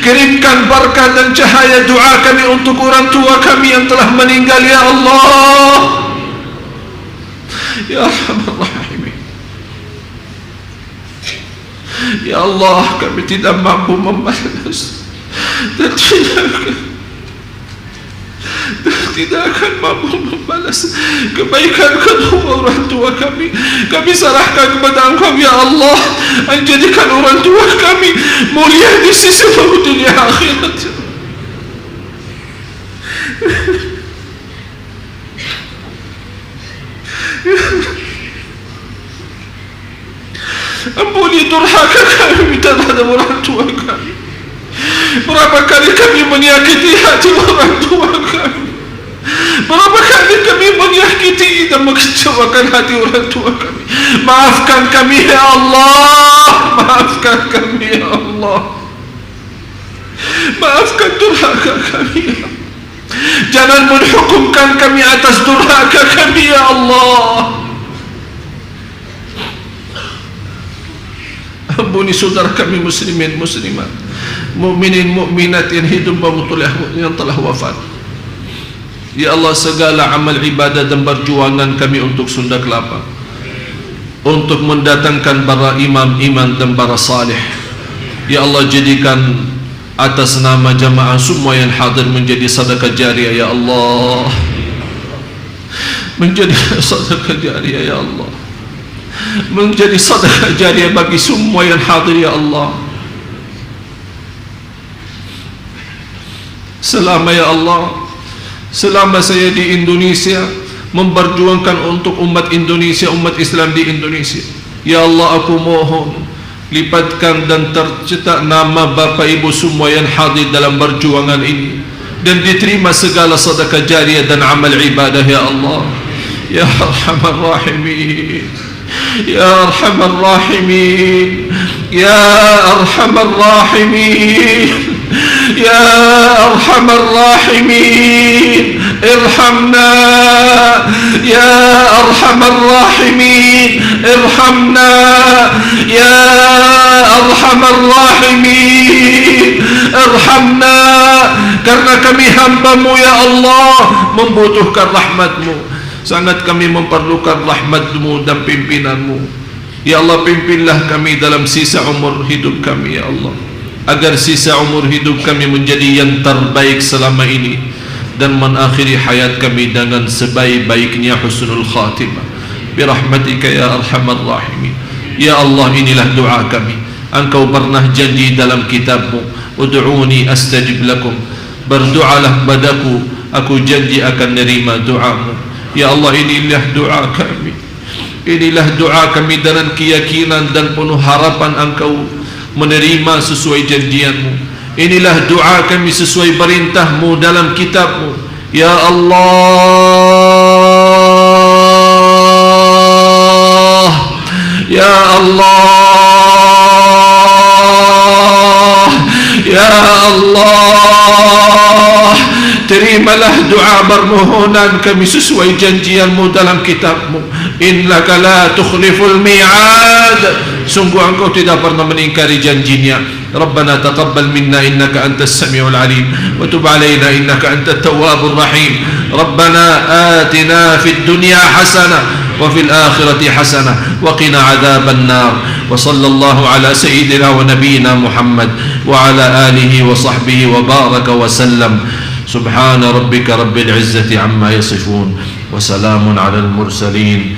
kirimkan berkat dan cahaya doa kami untuk orang tua kami yang telah meninggal. Ya Allah, Ya Arhamar Rahimin, Ya Allah, kami tidak mampu membalas dan tidak akan mampu membalas kebaikan kedua orang tua kami. Kami serahkan kepada Engkau. Ya Allah, jadikan orang tua kami mulia di sisi-Mu dunia akhirat. Ampuni durhaka kami terhadap orang tua kami. Berapa kali kami menyakiti hati orang tua kami, berapa kali kami menyakiti dan mengecewakan hati orang tua kami. Maafkan kami, Ya Allah, maafkan kami, Ya Allah, maafkan durhaka kami. Jangan menhukumkan kami atas durhaka kami. Ya Allah, ampuni saudara kami muslimin muslimat, mukminin mukminat yang hidup yang telah wafat. Ya Allah, segala amal ibadah dan perjuangan kami untuk Sunda Kelapa, untuk mendatangkan para imam-imam dan para salih, ya Allah, jadikan atas nama jamaah semua yang hadir menjadi sedekah jariah. Ya Allah, menjadi sedekah jariah. Ya Allah, menjadi sedekah jariah bagi semua yang hadir. Ya Allah, selama, ya Allah, selama saya di Indonesia memperjuangkan untuk umat Indonesia, umat Islam di Indonesia, ya Allah, aku mohon lipatkan dan tercetak nama Bapak Ibu semua yang hadir dalam perjuangan ini, dan diterima segala sedekah jariah dan amal ibadah. Ya Allah, Ya Arhamar Rahimin, Ya Arhamar Rahimin, Ya Arhamar Rahimin, Ya Arhamar Rahimin, irhamna. Ya Arhamar Rahimin, irhamna. Ya Arhamar Rahimin, irhamna. Karena kami hamba-Mu ya Allah, membutuhkan rahmat-Mu. Sangat kami memerlukan rahmat-Mu dan pimpinan-Mu. Ya Allah, pimpinlah kami dalam sisa umur hidup kami ya Allah, agar sisa umur hidup kami menjadi yang terbaik selama ini dan mengakhiri hayat kami dengan sebaik-baiknya husnul khatimah birahmatika ya arhamar rahimin. Ya Allah, inilah doa kami. Engkau pernah janji dalam kitab-Mu, ud'uni astajib lakum, berdoalah padaku, aku janji akan nerima doa-Mu. Ya Allah, inilah doa kami. Inilah doa kami dengan keyakinan dan penuh harapan Engkau menerima sesuai janjian-Mu. Inilah doa kami sesuai perintah-Mu dalam kitab-Mu. Ya Allah, Ya Allah, Ya Allah, terimalah doa permohonan kami sesuai janjian-Mu dalam kitab-Mu. Innaka la tukhliful mi'ad, sungguh Engkau tidak pernah mengingkari janjinya. Rabbana taqabbal minna innaka antas samiul alim wa tub alaina innaka antat tawwabur rahim. Rabbana atina fid dunya hasanah wa fil akhirati hasanah wa qina adzaban nar. Wa sallallahu ala sayyidina wa nabiyyina Muhammad wa ala alihi wa sahbihi wa baraka wa sallam. Subhana rabbika rabbil izzati amma yasifun wa salamun ala al mursalin.